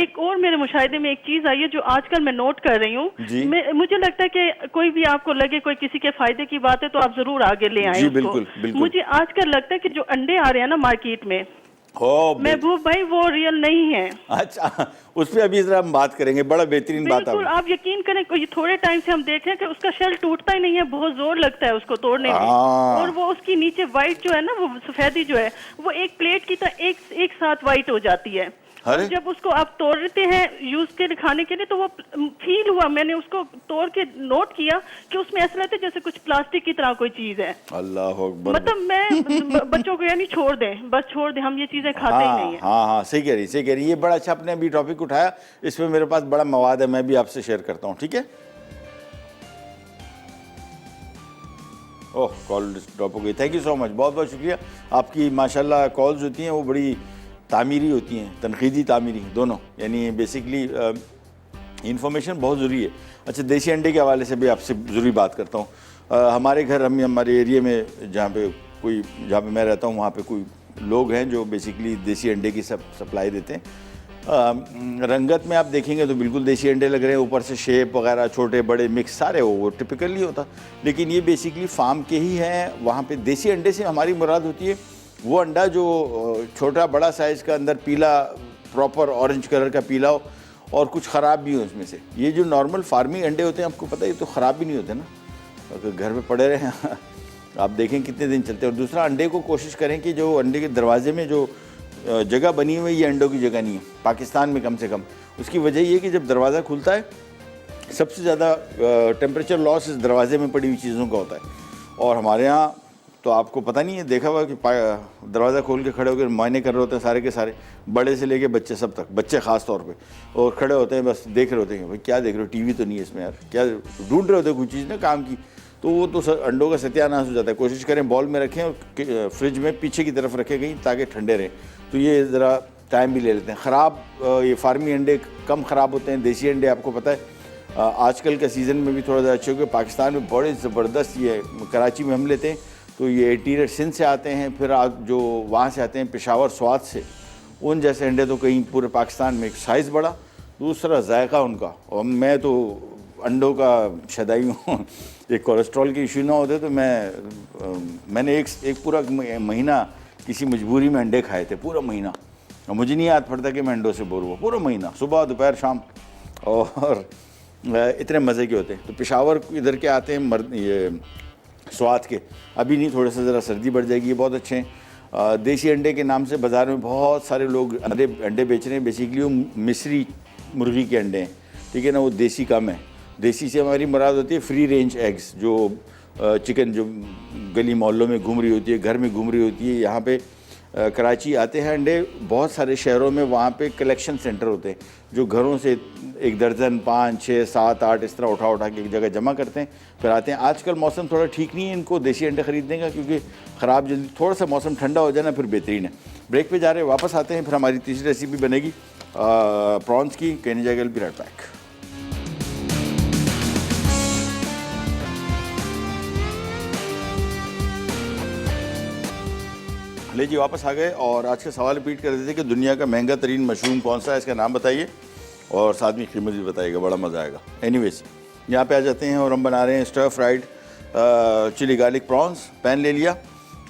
एक और मेरे मुशाहिदे में एक चीज आई है जो आजकल मैं नोट कर रही हूँ। मुझे लगता है कि कोई भी आपको लगे कोई किसी के फायदे की बात है तो आप जरूर आगे ले आए उसको। मुझे आजकल लगता है कि जो अंडे आ रहे हैं ना मार्केट में, महबूब भाई वो रियल नहीं है। अच्छा, उस पर अभी जरा हम बात करेंगे। बड़ा बेहतरीन बात है। बिल्कुल, आप यकीन करें ये थोड़े टाइम से हम देख रहे हैं कि उसका शेल टूटता ही नहीं है, बहुत जोर लगता है उसको तोड़ने में। और वो उसकी नीचे व्हाइट जो है ना, वो सफेदी जो है वो एक प्लेट की तरह एक साथ व्हाइट हो जाती है। जब उसको आप तोड़ते हैं यूज के खाने के लिए तो वो फील हुआ, मैंने उसको तोड़ के नोट किया कि उसमें ऐसा लगता है जैसे कुछ प्लास्टिक की तरह कोई चीज है। अल्लाह अकबर। मतलब मैं बच्चों को यानी छोड़ दें, बस छोड़ दें, हम ये चीजें खाते ही नहीं है। हाँ, सही कह रही, सही कह रही। ये बड़ा अच्छा आपने अभी टॉपिक उठाया, इसमें मेरे पास बड़ा मवाद है, मैं भी आपसे शेयर करता हूँ, ठीक है? ओह, कॉल ड्रॉप हो गई। थैंक यू सो मच, बहुत बहुत शुक्रिया आपकी। माशाल्लाह कॉल्स होती हैं वो बड़ी तामीरी होती हैं, तनकीदी तामीरी दोनों, यानी बेसिकली इंफॉर्मेशन बहुत ज़रूरी है। अच्छा, देसी अंडे के हवाले से भी आपसे ज़रूरी बात करता हूँ। हमारे घर, हमारे एरिया में जहाँ पे मैं रहता हूँ वहाँ पे कोई लोग हैं जो बेसिकली देसी अंडे की सप्लाई देते हैं। रंगत में आप देखेंगे तो बिल्कुल देसी अंडे लग रहे हैं, ऊपर से शेप वगैरह छोटे बड़े मिक्स सारे वो टिपिकल नहीं होता, लेकिन ये बेसिकली फार्म के ही हैं। वहाँ पे देसी अंडे से हमारी मुराद होती है वो अंडा जो छोटा बड़ा साइज़ का, अंदर पीला प्रॉपर ऑरेंज कलर का पीला हो और कुछ ख़राब भी हो उसमें से। ये जो नॉर्मल फार्मिंग अंडे होते हैं आपको पता है ये तो ख़राब भी नहीं होते ना, अगर घर में पड़े रहे आप देखें कितने दिन चलते हैं। और दूसरा, अंडे को कोशिश करें कि जो अंडे के दरवाजे में जो जगह बनी हुई है ये अंडों की जगह नहीं है पाकिस्तान में कम से कम। उसकी वजह ये कि जब दरवाज़ा खुलता है सबसे ज़्यादा टेम्परेचर लॉस इस दरवाजे में पड़ी हुई चीज़ों का होता है। और हमारे यहाँ तो आपको पता नहीं है, देखा हुआ कि दरवाज़ा खोल के खड़े होकर मायने कर रहे होते हैं सारे के सारे, बड़े से लेके बच्चे सब तक, बच्चे ख़ास तौर पे, और खड़े होते हैं बस देख रहे होते हैं भाई क्या देख रहे हो, टीवी तो नहीं है इसमें यार, क्या ढूंढ रहे होते हैं कोई चीज़ ना काम की। तो वो तो अंडों का सत्यानाश हो जाता है। कोशिश करें बॉल में रखें और फ्रिज में पीछे की तरफ रखें कहीं ताकि ठंडे रहें। तो ये ज़रा टाइम भी ले लेते हैं। ख़राब ये फार्मी अंडे कम ख़राब होते हैं। देसी अंडे आपको पता है आजकल के सीज़न में भी थोड़ा ज़्यादा अच्छे हो गए। पाकिस्तान में बड़े ज़बरदस्त, ये कराची में हम लेते हैं तो ये इंटीरियर सिंध से आते हैं, फिर जो वहाँ से आते हैं पेशावर स्वात से, उन जैसे अंडे तो कहीं पूरे पाकिस्तान में। एक साइज़ बड़ा, दूसरा जायका उनका। और मैं तो अंडों का शदाई हूँ। एक कोलेस्ट्रॉल के इशू ना होते तो मैंने एक पूरा महीना किसी मजबूरी में अंडे खाए थे, पूरा महीना। और मुझे नहीं याद पड़ता कि मैं अंडों से बोर हुआ, पूरा महीना, सुबह दोपहर शाम, और इतने मज़े के होते हैं। तो पेशावर इधर के आते हैं ये स्वाद के, अभी नहीं, थोड़ा सा ज़रा सर्दी बढ़ जाएगी, ये बहुत अच्छे हैं। देसी अंडे के नाम से बाज़ार में बहुत सारे लोग अंडे बेच रहे हैं। बेसिकली वो मिस्री मुर्गी के अंडे हैं, ठीक है ना, वो देसी कम है। देसी से हमारी मुराद होती है फ्री रेंज एग्स, जो चिकन जो गली मोहल्लों में घूम रही होती है, घर में घूम रही होती है। यहाँ पे कराची आते हैं अंडे। बहुत सारे शहरों में वहाँ पे कलेक्शन सेंटर होते हैं जो घरों से 1 दर्जन 5, 6, 7, 8 इस तरह उठा के एक जगह जमा करते हैं, फिर आते हैं। आजकल मौसम थोड़ा ठीक नहीं है इनको देसी अंडे ख़रीदने का, क्योंकि ख़राब जल्दी, थोड़ा सा मौसम ठंडा हो जाए ना फिर बेहतरीन है। ब्रेक पे जा रहे हैं, वापस आते हैं, फिर हमारी तीसरी रेसिपी बनेगी प्रॉन्स की। कहने जाएगा बी राइट बैक। ले जी वापस आ गए और आज का सवाल रिपीट कर देते कि दुनिया का महंगा तरीन मशरूम कौन सा है, इसका नाम बताइए और साथ में कीमत भी बताइएगा, बड़ा मज़ा आएगा। एनीवेज यहाँ पे आ जाते हैं और हम बना रहे हैं stir fried chilli garlic prawns. Pan ले लिया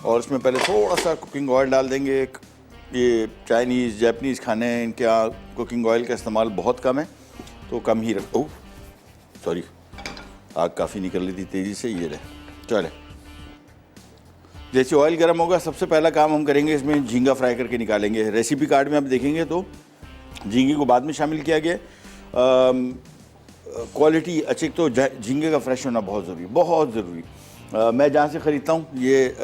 और उसमें पहले थोड़ा सा कुकिंग ऑयल डाल देंगे। ये चाइनीज़ जापानीज़ खाने हैं, इनके यहाँ कुकिंग ऑयल का इस्तेमाल बहुत कम है, तो कम ही रख। ओह सॉरी, आग काफ़ी निकल रही थी तेज़ी से, ये रहे। चले, जैसे ऑयल गर्म होगा सबसे पहला काम हम करेंगे, इसमें झींगा फ्राई करके निकालेंगे। रेसिपी कार्ड में आप देखेंगे तो झींगे को बाद में शामिल किया गया। क्वालिटी अच्छी, तो झींगे का फ्रेश होना बहुत ज़रूरी, बहुत ज़रूरी। मैं जहाँ से ख़रीदता हूँ ये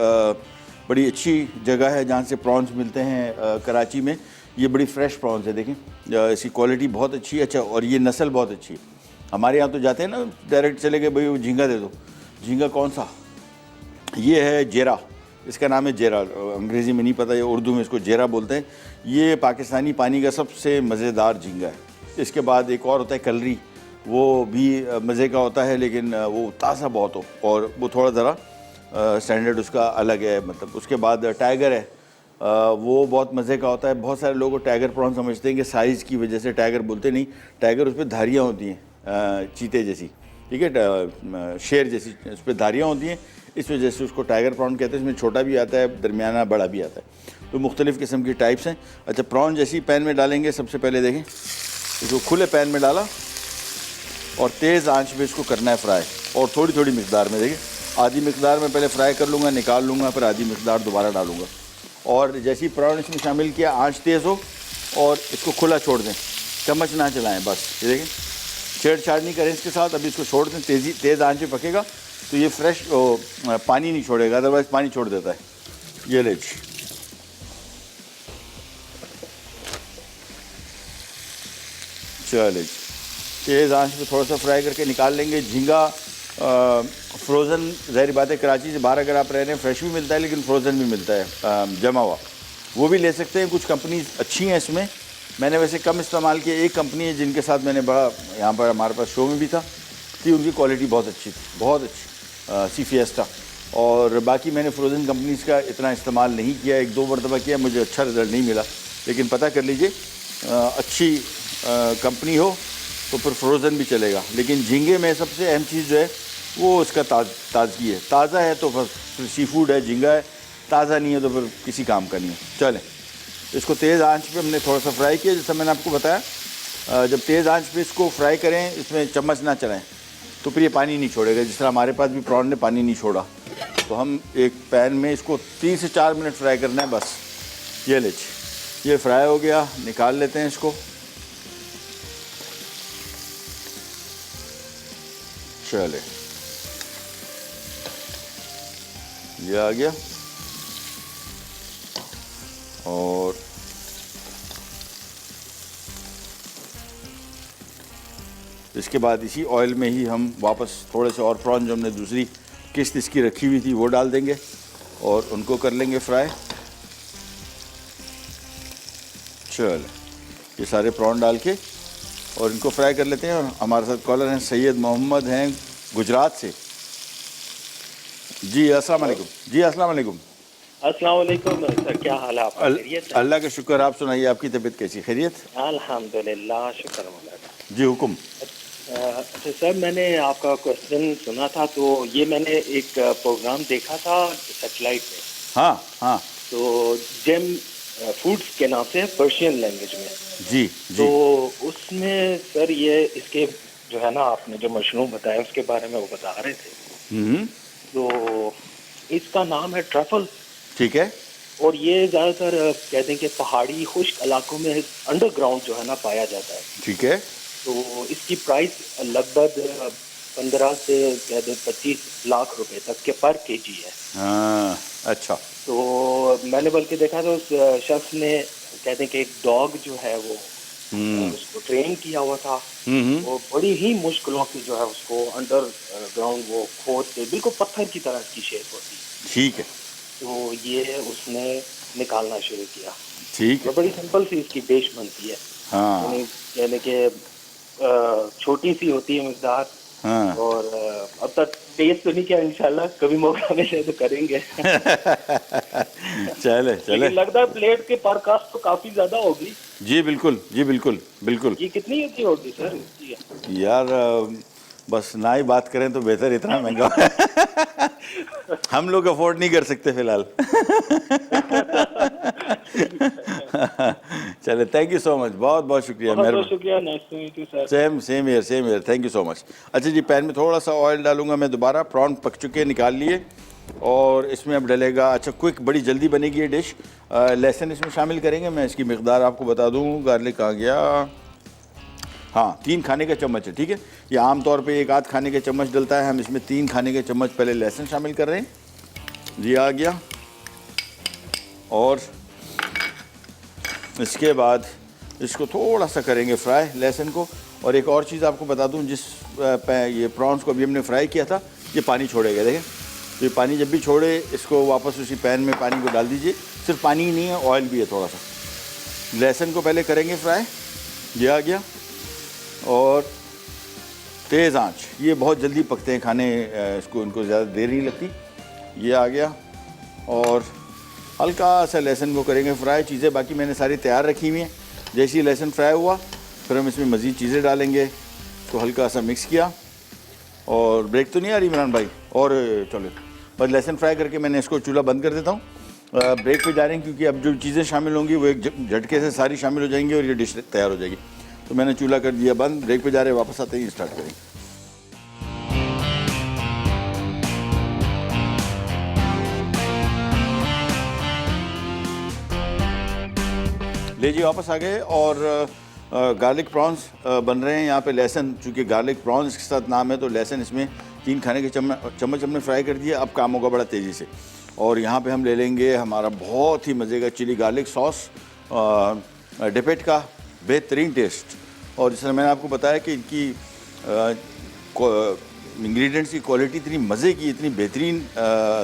बड़ी अच्छी जगह है जहाँ से प्रॉन्स मिलते हैं कराची में। ये बड़ी फ्रेश प्रॉन्स है, देखें इसकी क्वालिटी बहुत अच्छी है। अच्छा, और ये नस्ल बहुत अच्छी है। हमारे यहाँ तो जाते हैं ना डायरेक्ट चले गए, भाई वो झींगा दे दो। झींगा कौन सा? ये है जेरा, इसका नाम है जेरा। अंग्रेज़ी में नहीं पता, ये उर्दू में इसको जेरा बोलते हैं। ये पाकिस्तानी पानी का सबसे मज़ेदार झींगा है। इसके बाद एक और होता है कलरी, वो भी मज़े का होता है, लेकिन वो ताज़ा बहुत हो और वो थोड़ा ज़रा स्टैंडर्ड उसका अलग है। मतलब उसके बाद टाइगर है, वो बहुत मज़े का होता है। बहुत सारे लोग टाइगर प्रॉन समझते हैं कि साइज़ की वजह से टाइगर बोलते नहीं। टाइगर उस पर धारियाँ होती हैं चीते जैसी, ठीक है, शेर जैसी उस पर धारियाँ होती हैं, इस वजह से उसको टाइगर प्रॉन कहते हैं। इसमें छोटा भी आता है, दरमियाना, बड़ा भी आता है, तो मुख्तलिफ़ किस्म की टाइप्स हैं। अच्छा, प्रॉन जैसी पैन में डालेंगे। सबसे पहले देखें, इसको खुले पैन में डाला और तेज़ आंच पे इसको करना है फ्राई, और थोड़ी थोड़ी मिकदार में। देखें, आधी मिकदार में पहले फ्राई कर लूँगा, निकाल लूँगा, फिर आधी मिकदार दोबारा डालूँगा। और जैसी प्रॉन इसमें शामिल किया, आंच तेज़ हो और इसको खुला छोड़ दें, चम्मच ना चलाएँ बस। ये देखें, छेड़छाड़ नहीं करें इसके साथ, अभी इसको छोड़ दें। तेज़ आंच पे पकेगा तो ये फ्रेश पानी नहीं छोड़ेगा, अदरवाइज़ पानी छोड़ देता है। ये ले जी, चले, तेज़ आंच पे थोड़ा सा फ्राई करके निकाल लेंगे। झींगा फ्रोज़न, ज़ाहिर बात है कराची से बाहर अगर आप रह रहे हैं फ्रेश भी मिलता है, लेकिन फ्रोज़न भी मिलता है जमा हुआ, वो भी ले सकते हैं। कुछ कंपनीज अच्छी हैं इसमें, मैंने वैसे कम इस्तेमाल किया। एक कंपनी है जिनके साथ मैंने बड़ा, यहाँ पर हमारे पास शो में भी था, थी, उनकी क्वालिटी बहुत अच्छी थी, बहुत अच्छी, सी फिएस्टा। और बाकी मैंने फ्रोज़न कंपनीज़ का इतना इस्तेमाल नहीं किया, 1-2 मरतबा किया, मुझे अच्छा रिज़ल्ट नहीं मिला। लेकिन पता कर लीजिए, अच्छी कंपनी हो तो फिर फ्रोज़न भी चलेगा। लेकिन झींगे में सबसे अहम चीज़ जो है वो उसका ताज़गी है। ताज़ा है तो फिर सी फूड है, झींगा है। ताज़ा नहीं है तो फिर किसी काम का नहीं है। चलें, इसको तेज़ आंच पे हमने थोड़ा सा फ्राई किया, जैसा मैंने आपको बताया। जब तेज़ आंच पे इसको फ्राई करें, इसमें चम्मच ना चलाएं, तो फिर ये पानी नहीं छोड़ेगा। जिस तरह हमारे पास भी प्रॉन ने पानी नहीं छोड़ा, तो हम एक पैन में इसको 3 से 4 मिनट फ्राई करना है बस। ये ले, ये फ्राई हो गया, निकाल लेते हैं इसको। चले, ये आ गया। और इसके बाद इसी ऑयल में ही हम वापस थोड़े से और प्रॉन जो हमने दूसरी किस्त इसकी रखी हुई थी वो डाल देंगे और उनको कर लेंगे फ्राई। चल, ये सारे प्रॉन डाल के और इनको फ्राई कर लेते हैं। और हमारे साथ कॉलर हैं सैयद मोहम्मद, हैं गुजरात से। जी अस्सलाम वालेकुम। जी अस्सलाम वालेकुम। अस्सलाम वालेकुम सर, क्या हाल है आपका? खैरियत है? अल्लाह का शुक्र, आप सुनाइए, आपकी तबीयत कैसी? खैरियत? अल्हम्दुलिल्लाह, शुक्र मौला का। जी हुक्म। अच्छा सर, मैंने आपका क्वेश्चन सुना था, तो ये मैंने एक प्रोग्राम देखा था सेटेलाइट पे। हाँ हाँ, तो जेम फूड्स के नाम से, पर्शियन लैंग्वेज में। जी तो उसमें सर ये इसके जो है ना, आपने जो मशरूम बताया उसके बारे में वो बता रहे थे। तो इसका नाम है ट्रफल, ठीक है। और ये ज़्यादातर कहते हैं कि पहाड़ी खुश्क इलाकों में अंडरग्राउंड जो है ना पाया जाता है, ठीक है। तो इसकी प्राइस लगभग 15 से कह दें 25 लाख रुपए तक के पर केजी है। हाँ, अच्छा। तो मैंने बल्कि देखा तो उस शख्स ने कहते हैं कि एक डॉग जो है वो उसको ट्रेन किया हुआ था। वो बड़ी ही मुश्किलों से जो है उसको अंडर ग्राउंड वो खोद के बिल्कुल पत्थर की तरह की शेप होती। ठीक है। तो ये उसने निकालना शुरू किया। ठीक है। बड़ी सिंपल सी इसकी डिश बनती है। हाँ, यानी कि छोटी सी होती है मकदार। हाँ। और अब तक टेस्ट तो नहीं किया, इंशाल्लाह कभी मौका मिले तो करेंगे। चले चले। लगता है प्लेट के पर कास्ट तो काफी ज्यादा होगी। जी बिल्कुल, जी बिल्कुल बिल्कुल। ये कितनी की होगी सर? यार बस ना ही बात करें तो बेहतर, इतना महंगा हम लोग अफोर्ड नहीं कर सकते फिलहाल। चले, थैंक यू सो मच, बहुत बहुत शुक्रिया। बहुत शुक्रिया। Nice to meet you sir. Same here, thank you so much. अच्छा जी, पैन में थोड़ा सा ऑयल डालूंगा मैं दोबारा। प्रॉन पक चुके, निकाल लिए, और इसमें अब डलेगा, अच्छा क्विक, बड़ी जल्दी बनेगी ये डिश। लहसुन इसमें शामिल करेंगे, मैं इसकी मिकदार आपको बता दूँ। गार्लिक आ गया, हाँ 3 खाने का चम्मच है, ठीक है। ये आमतौर पे 1 आध खाने का चम्मच डलता है, हम इसमें 3 खाने के चम्मच पहले लहसुन शामिल कर रहे हैं। जी आ गया, और इसके बाद इसको थोड़ा सा करेंगे फ्राई लहसुन को। और एक और चीज़ आपको बता दूं, जिस ये प्रॉन्स को अभी हमने फ्राई किया था, ये पानी छोड़ेगा, देखें। तो ये पानी जब भी छोड़े, इसको वापस उसी पैन में पानी को डाल दीजिए। सिर्फ पानी ही नहीं है, ऑयल भी है थोड़ा सा। लहसुन को पहले करेंगे फ्राई, ये आ गया, और तेज़ आंच, ये बहुत जल्दी पकते हैं खाने, इसको इनको ज़्यादा देर नहीं लगती। ये आ गया, और हल्का सा लहसुन को करेंगे फ्राई। चीज़ें बाकी मैंने सारी तैयार रखी हुई हैं। जैसे ही लहसुन फ्राई हुआ, फिर हम इसमें मज़ीद चीज़ें डालेंगे। तो हल्का सा मिक्स किया, और ब्रेक तो नहीं आ रही इमरान भाई? और चलो, बस लहसुन फ्राई करके मैंने इसको चूल्हा बंद कर देता हूँ। ब्रेक पे जा रहे हैं, क्योंकि अब जो चीज़ें शामिल होंगी वो एक झटके से सारी शामिल हो जाएंगी, और ये डिश तैयार हो जाएगी। तो मैंने चूल्हा कर दिया बंद, ब्रेक पे जा रहे हैं, वापस आते ही स्टार्ट करेंगे। ले जी, वापस आ गए, और गार्लिक प्रॉन्स बन रहे हैं यहाँ पे। लहसुन, चूँकि गार्लिक प्रॉन्स के साथ नाम है, तो लहसुन इसमें 3 खाने के चम्मच हमने फ्राई कर दिया। अब काम होगा बड़ा तेज़ी से, और यहाँ पे हम ले लेंगे हमारा बहुत ही मज़े का चिली गार्लिक सॉस, डिपेट का बेहतरीन टेस्ट। और जिस तरह मैंने आपको बताया कि इनकी इंग्रेडिएंट्स की क्वालिटी इतनी मज़े की, इतनी बेहतरीन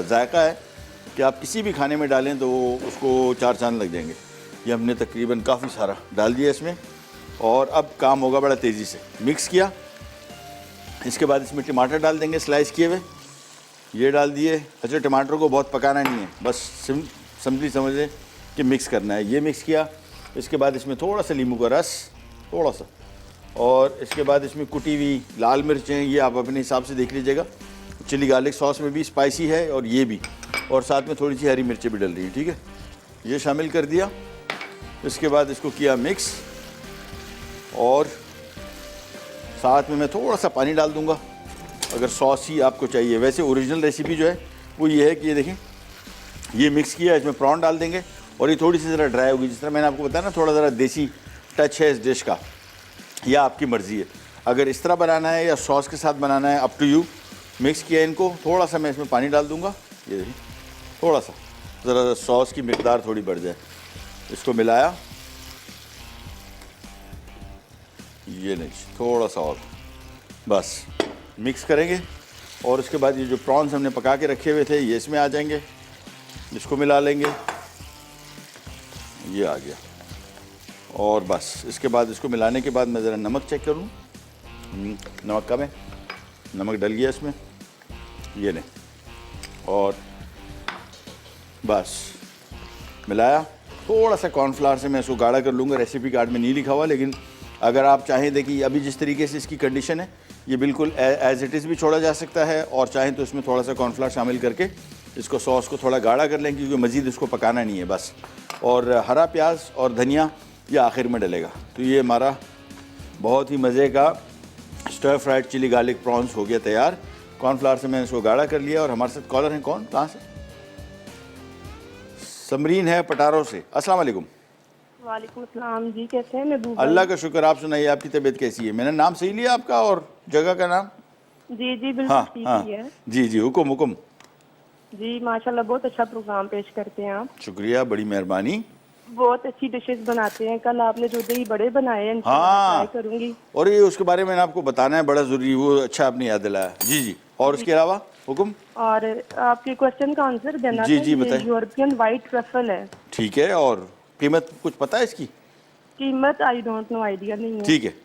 जायका है कि आप किसी भी खाने में डालें तो उसको 4 चांद लग जाएंगे। ये हमने तकरीबन काफ़ी सारा डाल दिया इसमें, और अब काम होगा बड़ा तेज़ी से। मिक्स किया, इसके बाद इसमें टमाटर डाल देंगे स्लाइस किए हुए, ये डाल दिए। अच्छा, टमाटर को बहुत पकाना नहीं है, बस सिंपली समझें कि मिक्स करना है। ये मिक्स किया, इसके बाद इसमें थोड़ा सा नींबू का रस, थोड़ा सा, और इसके बाद इसमें कुटी हुई लाल मिर्चें, ये आप अपने हिसाब से देख लीजिएगा। चिली गार्लिक सॉस में भी स्पाइसी है, और ये भी, और साथ में थोड़ी सी हरी मिर्चें भी डल रही हैं, ठीक है। ये शामिल कर दिया, इसके बाद इसको किया मिक्स, और साथ में मैं थोड़ा सा पानी डाल दूंगा अगर सॉस ही आपको चाहिए। वैसे ओरिजिनल रेसिपी जो है वो ये है कि ये देखें, ये मिक्स किया, इसमें प्रॉन डाल देंगे, और ये थोड़ी सी ज़रा ड्राई होगी। जिस तरह मैंने आपको बताया ना, थोड़ा ज़रा देसी टच है इस डिश का, या आपकी मर्ज़ी है। अगर इस तरह बनाना है या सॉस के साथ बनाना है, अप टू यू। मिक्स किया इनको, थोड़ा सा मैं इसमें पानी डाल दूँगा, ये देखिए, थोड़ा सा, ज़रा सॉस की मिकदार थोड़ी बढ़ जाए। इसको मिलाया, ये नहीं, थोड़ा सा और, बस मिक्स करेंगे। और उसके बाद ये जो प्रॉन्स हमने पका के रखे हुए थे, ये इसमें आ जाएंगे, इसको मिला लेंगे, ये आ गया। और बस इसके बाद इसको मिलाने के बाद मैं ज़रा नमक चेक करूँ, नमक कम है, नमक डल गया इसमें, ये नहीं, और बस मिलाया। थोड़ा सा कॉर्नफ्लावर से मैं इसको गाढ़ा कर लूँगा, रेसिपी कार्ड में नहीं लिखा हुआ, लेकिन अगर आप चाहें, देखिए अभी जिस तरीके से इसकी कंडीशन है, ये बिल्कुल एज इट इज़ भी छोड़ा जा सकता है, और चाहें तो इसमें थोड़ा सा कॉर्नफ्लावर शामिल करके इसको सॉस को थोड़ा गाढ़ा कर लें, क्योंकि मज़ीद इसको पकाना नहीं है बस। और हरा प्याज और धनिया ये आखिर में डलेगा। तो ये हमारा बहुत ही मज़े का stir fried chilli garlic prawns हो गया तैयार। कॉर्नफ्लावर से मैंने इसको गाढ़ा कर लिया। और हमारे साथ कॉलर हैं, कौन, कहाँ से? समरीन है पटारों से। अस्सलाम वालेकुम। वालेकुम अस्सलाम जी, कैसे हैं? मैं अल्लाह का शुक्र, आप सुनाइए, आपकी तबीयत कैसी है? मैंने नाम सही लिया आपका और जगह का नाम? जी जी बिल्कुल हाँ ठीक हाँ ही है। जी जी, हुकुम हुकुम। जी माशाल्लाह बहुत अच्छा प्रोग्राम पेश करते हैं आप। शुक्रिया, बड़ी मेहरबानी। बहुत अच्छी डिशेस बनाते हैं। कल आपने जो दही बड़े बनाए हैं इंशाल्लाह हाँ, ट्राई करूंगी। और ये उसके बारे में मैंने आपको बताना है, बड़ा ज़रूरी, वो अच्छा आपने याद दिलाया। जी जी, और उसके अलावा हुकुम। और आपके क्वेश्चन का आंसर देना जी था। जी ये बताएं। यूरोपियन वाइट ट्रफल है। ठीक है, और कीमत कुछ पता है इसकी? कीमत आई डोंट नो, आइडिया नहीं है।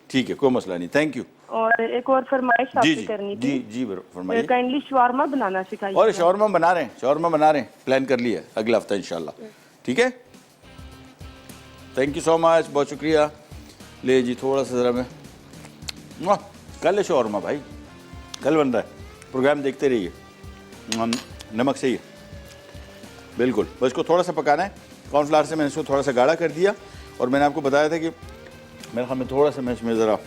ठीक है, कोई मसला नहीं, थैंक यू। और एक और फरमाइश जी आपसे जी करनी जी थी। जी फरमाइए। काइंडली शवारमा बनाना सिखाइए। और शौरमा बना रहे हैं, शौरमा बना रहे हैं, प्लान कर लिया है अगला हफ्ता इंशाल्लाह। ठीक है, थैंक यू सो मच, बहुत शुक्रिया। ले जी थोड़ा सा ज़रा मैं कल है शौरमा भाई, कल बन रहा है, प्रोग्राम देखते रहिए। नमक सही है बिल्कुल, बस इसको थोड़ा सा पकाना है। कॉर्नफ्लावर से मैंने इसको थोड़ा सा गाढ़ा कर दिया, और मैंने आपको बताया था कि मेरे ख्याल में थोड़ा सा मैं इसमें ज़रा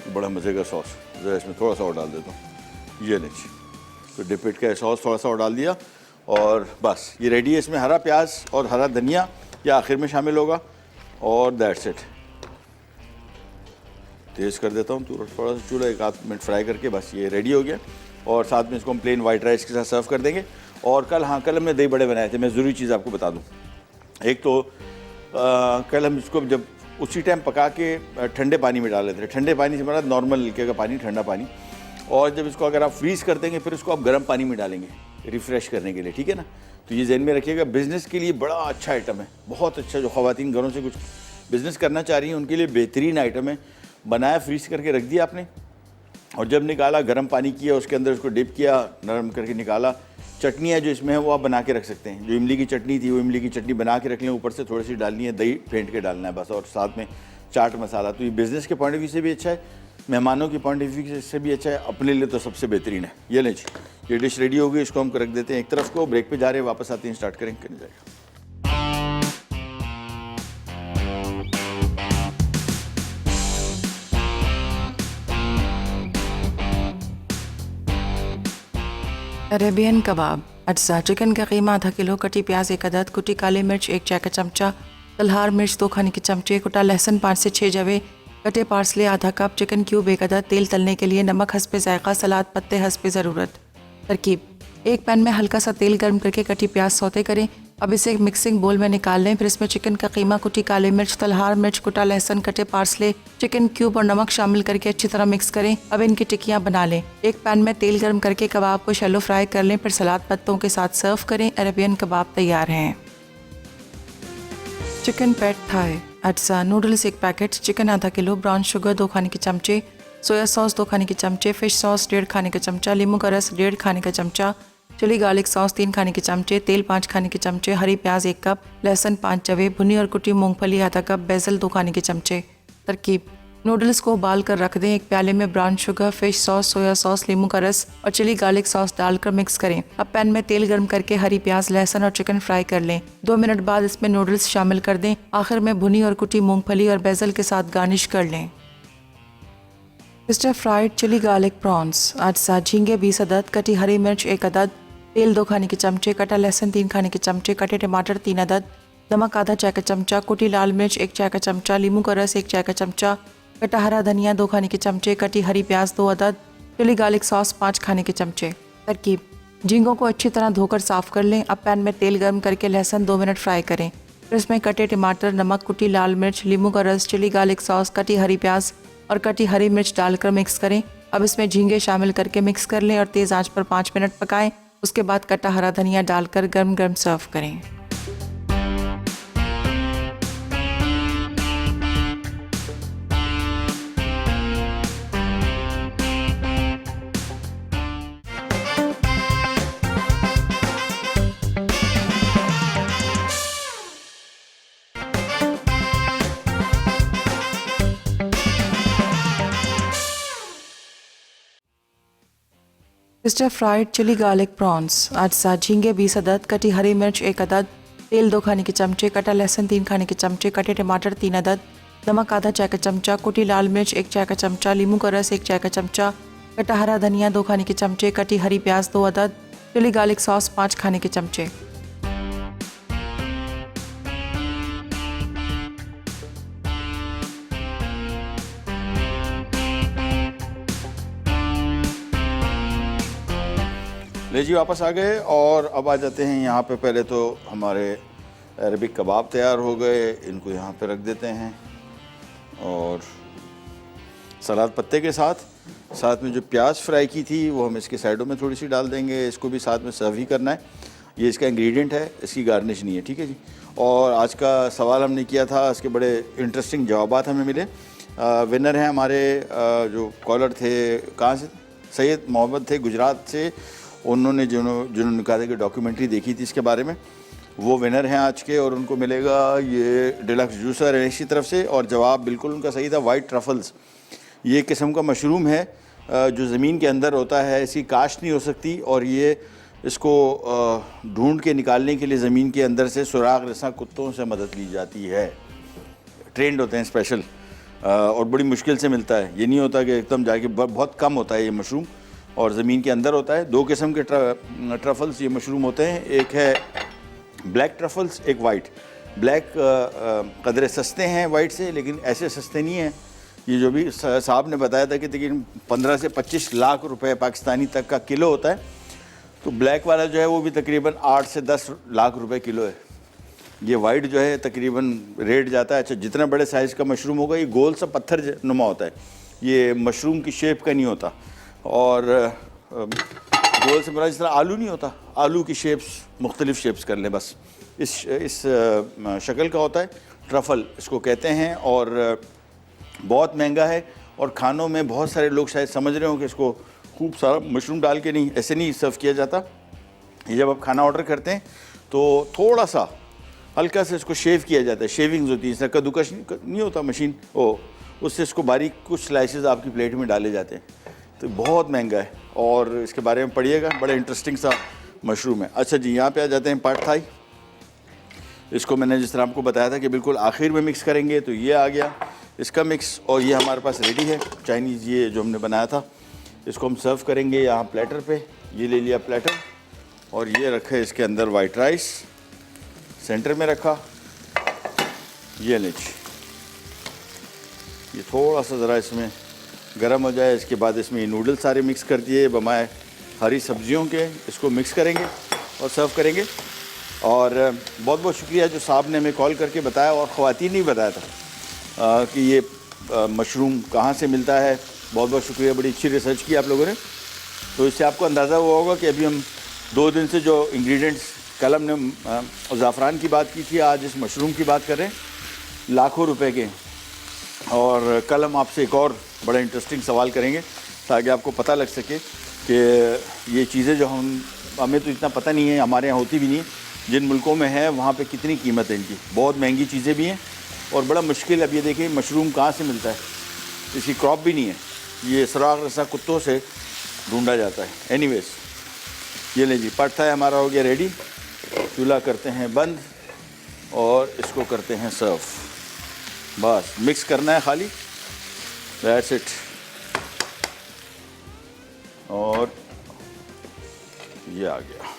बड़ा मज़े का सॉस ज़रा इसमें थोड़ा सा और डाल देता हूँ। ये लीजिए, तो डिपिट का सॉस थोड़ा सा और डाल दिया, और बस ये रेडी है। इसमें हरा प्याज और हरा धनिया ये आखिर में शामिल होगा, और दैट्स इट। तेज़ कर देता हूँ थोड़ा सा चूल्हा, एक आध मिनट फ्राई करके बस ये रेडी हो गया। और साथ में इसको हम प्लेन वाइट राइस के साथ सर्व कर देंगे। और कल कल हमने दही बड़े बनाए थे। मैं ज़रूरी चीज़ आपको बता दूँ, एक तो कल हम इसको जब उसी टाइम पका के ठंडे पानी में डाल लेते थे। ठंडे पानी से मतलब नॉर्मल नलके का पानी, ठंडा पानी। और जब इसको अगर आप फ्रीज़ कर देंगे फिर इसको आप गर्म पानी में डालेंगे रिफ़्रेश करने के लिए, ठीक है ना। तो ये ज़हन में रखिएगा, बिज़नेस के लिए बड़ा अच्छा आइटम है, बहुत अच्छा। जो ख़वातीन घरों से कुछ बिज़नेस करना चाह रही हैं उनके लिए बेहतरीन आइटम है। बनाया, फ्रीज़ करके रख दिया आपने, और जब निकाला गर्म पानी किया, उसके अंदर उसको डिप किया, नरम करके निकाला। चटनियाँ जो इसमें है वो आप बना के रख सकते हैं। जो इमली की चटनी थी वो इमली की चटनी बना के रख लें, ऊपर से थोड़ी सी डालनी है, दही फेंट के डालना है बस, और साथ में चाट मसाला। तो ये बिज़नेस के पॉइंट ऑफ व्यू से भी अच्छा है, मेहमानों के पॉइंट ऑफ व्यू से भी अच्छा है, अपने लिए तो सबसे बेहतरीन है। ये लें जी, ये डिश रेडी हो गई, इसको हम रख देते हैं एक तरफ को। ब्रेक पे जा रहे हैं, वापस आते हैं, स्टार्ट करेंगे, करने जाएगा। अरेबियन कबाब अज्जा। चिकन का कीमा आधा किलो, कटी प्याज 1 अदद, कुटी काली मिर्च 1 चाय का चमचा, तलहार मिर्च 2 खाने के चमचे, कुटा लहसुन 5 से 6 जवे, कटे पार्सले आधा कप, चिकन क्यूब 1 अदद, तेल तलने के लिए नमक हस्बे जायका, सलाद पत्ते हस्बे ज़रूरत। तरकीब: एक पैन में हल्का सा तेल गर्म करके कटी प्याज सौते करें। अब इसे एक मिक्सिंग बोल में निकाल लें। फिर इसमें चिकन का कीमा, कुटी काली मिर्च, तलहार मिर्च, कुटा लहसुन, कटे पार्सले, चिकन क्यूब और नमक शामिल करके अच्छी तरह मिक्स करें। अब इनकी टिक्कियाँ बना लें। एक पैन में तेल गर्म करके कबाब को शैलो फ्राई कर लें, फिर सलाद पत्तों के साथ सर्व करें। अरेबियन कबाब तैयार हैं। चिकन पैट थाई अज्जा। नूडल्स 1 पैकेट, चिकन आधा किलो, ब्राउन शुगर 2 खाने के चमचे, सोया सॉस 2 खाने के चमचे, फिश सॉस 1.5 खाने का चमचा, नींबू का रस 1.5 खाने का चमचा, चिली गार्लिक सॉस 3 खाने के चमचे, तेल 5 खाने के चमचे, हरी प्याज 1 कप, लहसुन 5 जवे, भुनी और कुटी मूंगफली आधा कप, बेसल 2 खाने के चमचे। तरकीब: नूडल्स को उबाल कर रख दें। एक प्याले में brown sugar, fish sauce, soya sauce, नींबू का रस और चिली गार्लिक सॉस डालकर मिक्स करें। अब पैन में तेल गर्म करके हरी प्याज, लहसुन और चिकन फ्राई कर लें। 2 मिनट बाद इसमें नूडल्स शामिल कर दें। आखिर में भुनी और कुटी मूंगफली और बेसल के साथ गार्निश कर लें। Stir fried chilli garlic prawns अज्जा। झींगे 20 अदद, कटी हरी मिर्च 1 अदद, तेल 2 खाने के चमचे, कटा लहसुन 3 खाने के चमचे, कटे टमाटर 3 अदद, नमक आधा चाय का चमचा, कुटी लाल मिर्च 1 चाय का चमचा, नींबू का रस 1 चाय का चमचा, कटा हरा धनिया 2 खाने के चमचे, कटी हरी प्याज 2 अदद, चिली गार्लिक सॉस 5 खाने के चमचे। तरकीब: झींगों को अच्छी तरह धोकर साफ कर लें। अब पैन में तेल गर्म करके लहसुन 2 मिनट फ्राई करें। फिर इसमें कटे टमाटर, नमक, कुटी लाल मिर्च, नींबू का रस, चिली गार्लिक सॉस, कटी हरी प्याज और कटी हरी मिर्च डालकर मिक्स करें। अब इसमें झींगे शामिल करके मिक्स कर लें और तेज़ आंच पर 5 मिनट पकाएं। उसके बाद कटा हरा धनिया डालकर गर्म गर्म सर्व करें। Stir fried chilli garlic prawns अज्जा। झींगे 20 अदद, कटी हरी मिर्च 1 अदद, तेल 2 खाने के चमचे, कटा लहसुन 3 खाने के चमचे, कटे टमाटर 3 अदद, नमक आधा चाय का चमचा, कुटी लाल मिर्च 1 चाय का चमचा, नींबू का रस 1 चाय का चमचा, कटा हरा धनिया 2 खाने के चमचे, कटी हरी प्याज 2 अदद, चिली गार्लिक सॉस 5 खाने के चमचे। ले जी वापस आ गए और अब आ जाते हैं यहाँ पे। पहले तो हमारे अरबिक कबाब तैयार हो गए, इनको यहाँ पे रख देते हैं और सलाद पत्ते के साथ में जो प्याज फ्राई की थी वो हम इसके साइडों में थोड़ी सी डाल देंगे। इसको भी साथ में सर्व ही करना है, ये इसका इंग्रेडिएंट है, इसकी गार्निश नहीं है, ठीक है जी। और आज का सवाल हमने किया था, इसके बड़े इंटरेस्टिंग जवाबात हमें मिले। विनर हैं हमारे जो कॉलर थे, कहाँ से? सैयद मोहम्मद थे गुजरात से। उन्होंने जिन्होंने कहा था कि डॉक्यूमेंट्री देखी थी इसके बारे में, वो विनर हैं आज के और उनको मिलेगा ये डिलक्स जूसर NS की तरफ से। और जवाब बिल्कुल उनका सही था, वाइट ट्रफल्स। ये किस्म का मशरूम है जो ज़मीन के अंदर होता है, इसकी काश्त नहीं हो सकती और ये इसको ढूंढ के निकालने के लिए ज़मीन के अंदर से सुराग रसा कुत्तों से मदद ली जाती है। ट्रेंड होते हैं स्पेशल और बड़ी मुश्किल से मिलता है। ये नहीं होता कि एकदम जाके, बहुत कम होता है ये मशरूम और ज़मीन के अंदर होता है। 2 किस्म के ट्रफल्स ये मशरूम होते हैं, एक है ब्लैक ट्रफल्स, एक वाइट। ब्लैक कदरे सस्ते हैं वाइट से, लेकिन ऐसे सस्ते नहीं हैं। ये जो भी साहब ने बताया था कि तकरीबन 15 से 25 लाख रुपए पाकिस्तानी तक का किलो होता है, तो ब्लैक वाला जो है वो भी तकरीबन 8 से 10 लाख रुपए किलो है। ये वाइट जो है तकरीबन रेट जाता है, अच्छा जितना बड़े साइज़ का मशरूम होगा, ये गोल सा पत्थर नुमा होता है, ये मशरूम की शेप का नहीं होता। और गोल से बड़ा, जिस तरह आलू नहीं होता, आलू की शेप्स मुख्तलिफ शेप्स कर लें बस, इस शक्ल का होता है। ट्रफल इसको कहते हैं और बहुत महंगा है और खानों में बहुत सारे लोग शायद समझ रहे हो कि इसको खूब सारा मशरूम डाल के नहीं, ऐसे नहीं सर्व किया जाता। ये जब आप खाना ऑर्डर करते हैं तो थोड़ा सा हल्का से इसको शेव किया जाता है, शेविंग्स होती है, इसका कद्दूकश नहीं होता मशीन, उससे इसको बारीक कुछ स्लाइसेस आपकी प्लेट में डाले जाते हैं। तो बहुत महंगा है और इसके बारे में पढ़िएगा, बड़ा इंटरेस्टिंग सा मशरूम है। अच्छा जी, यहाँ पे आ जाते हैं पाट थाई। इसको मैंने जिस तरह आपको बताया था कि बिल्कुल आखिर में मिक्स करेंगे, तो ये आ गया इसका मिक्स और ये हमारे पास रेडी है चाइनीज़, ये जो हमने बनाया था। इसको हम सर्व करेंगे यहाँ प्लेटर पे। ये ले लिया प्लेटर और ये रखे इसके अंदर वाइट राइस, सेंटर में रखा। ये लीजिए, ये थोड़ा सा ज़रा इसमें गर्म हो जाए, इसके बाद इसमें नूडल्स सारे मिक्स कर दिए बमाए हरी सब्जियों के, इसको मिक्स करेंगे और सर्व करेंगे। और बहुत बहुत शुक्रिया जो साहब ने हमें कॉल करके बताया और ख़वातीन ने बताया था कि ये मशरूम कहाँ से मिलता है। बहुत बहुत शुक्रिया, बड़ी अच्छी रिसर्च की आप लोगों ने। तो इससे आपको अंदाज़ा हुआ होगा कि अभी हम 2 दिन से जो इंग्रेडिएंट्स, कल हमने ज़ाफ़रान की बात की थी, आज इस मशरूम की बात कर रहे हैं, लाखों रुपए के। और कल हम आपसे एक और बड़ा इंटरेस्टिंग सवाल करेंगे ताकि आपको पता लग सके कि ये चीज़ें जो हमें तो इतना पता नहीं है, हमारे यहाँ होती भी नहीं है, जिन मुल्कों में है वहाँ पे कितनी कीमत है इनकी। बहुत महंगी चीज़ें भी हैं और बड़ा मुश्किल। अब ये देखिए मशरूम कहाँ से मिलता है, इसकी क्रॉप भी नहीं है, ये सुराग रसा कुत्तों से ढूंढा जाता है। एनीवेज, ये ले जी, पाट थाई हमारा हो गया रेडी। चूल्हा करते हैं बंद और इसको करते हैं सर्व। बस मिक्स करना है खाली, दैट्स इट। और ये आ गया,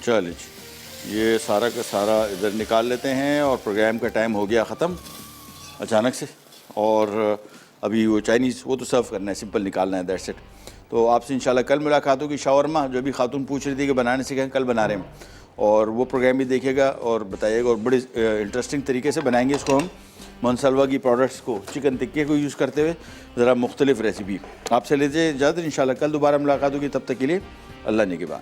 चलिए जी, ये सारा का सारा इधर निकाल लेते हैं और प्रोग्राम का टाइम हो गया ख़त्म अचानक से। और अभी वो चाइनीज़ वो तो सर्व करना है, सिंपल निकालना है, दैट्स इट। तो आपसे इंशाल्लाह कल मुलाकात होगी। शावरमा जो भी खातून पूछ रही थी कि बनाने से क्या, कल बना रहे हैं और वो प्रोग्राम भी देखिएगा और बताइएगा। और बड़े इंटरेस्टिंग तरीके से बनाएंगे इसको हम, मनसलवा की प्रोडक्ट्स को, चिकन टिक्के को यूज़ करते हुए ज़रा मुख्तलिफ रेसिपी। आपसे लेते इजाज़त, इंशाल्लाह कल दोबारा मुलाकात होगी। तब तक के लिए अल्लाह निगहबान।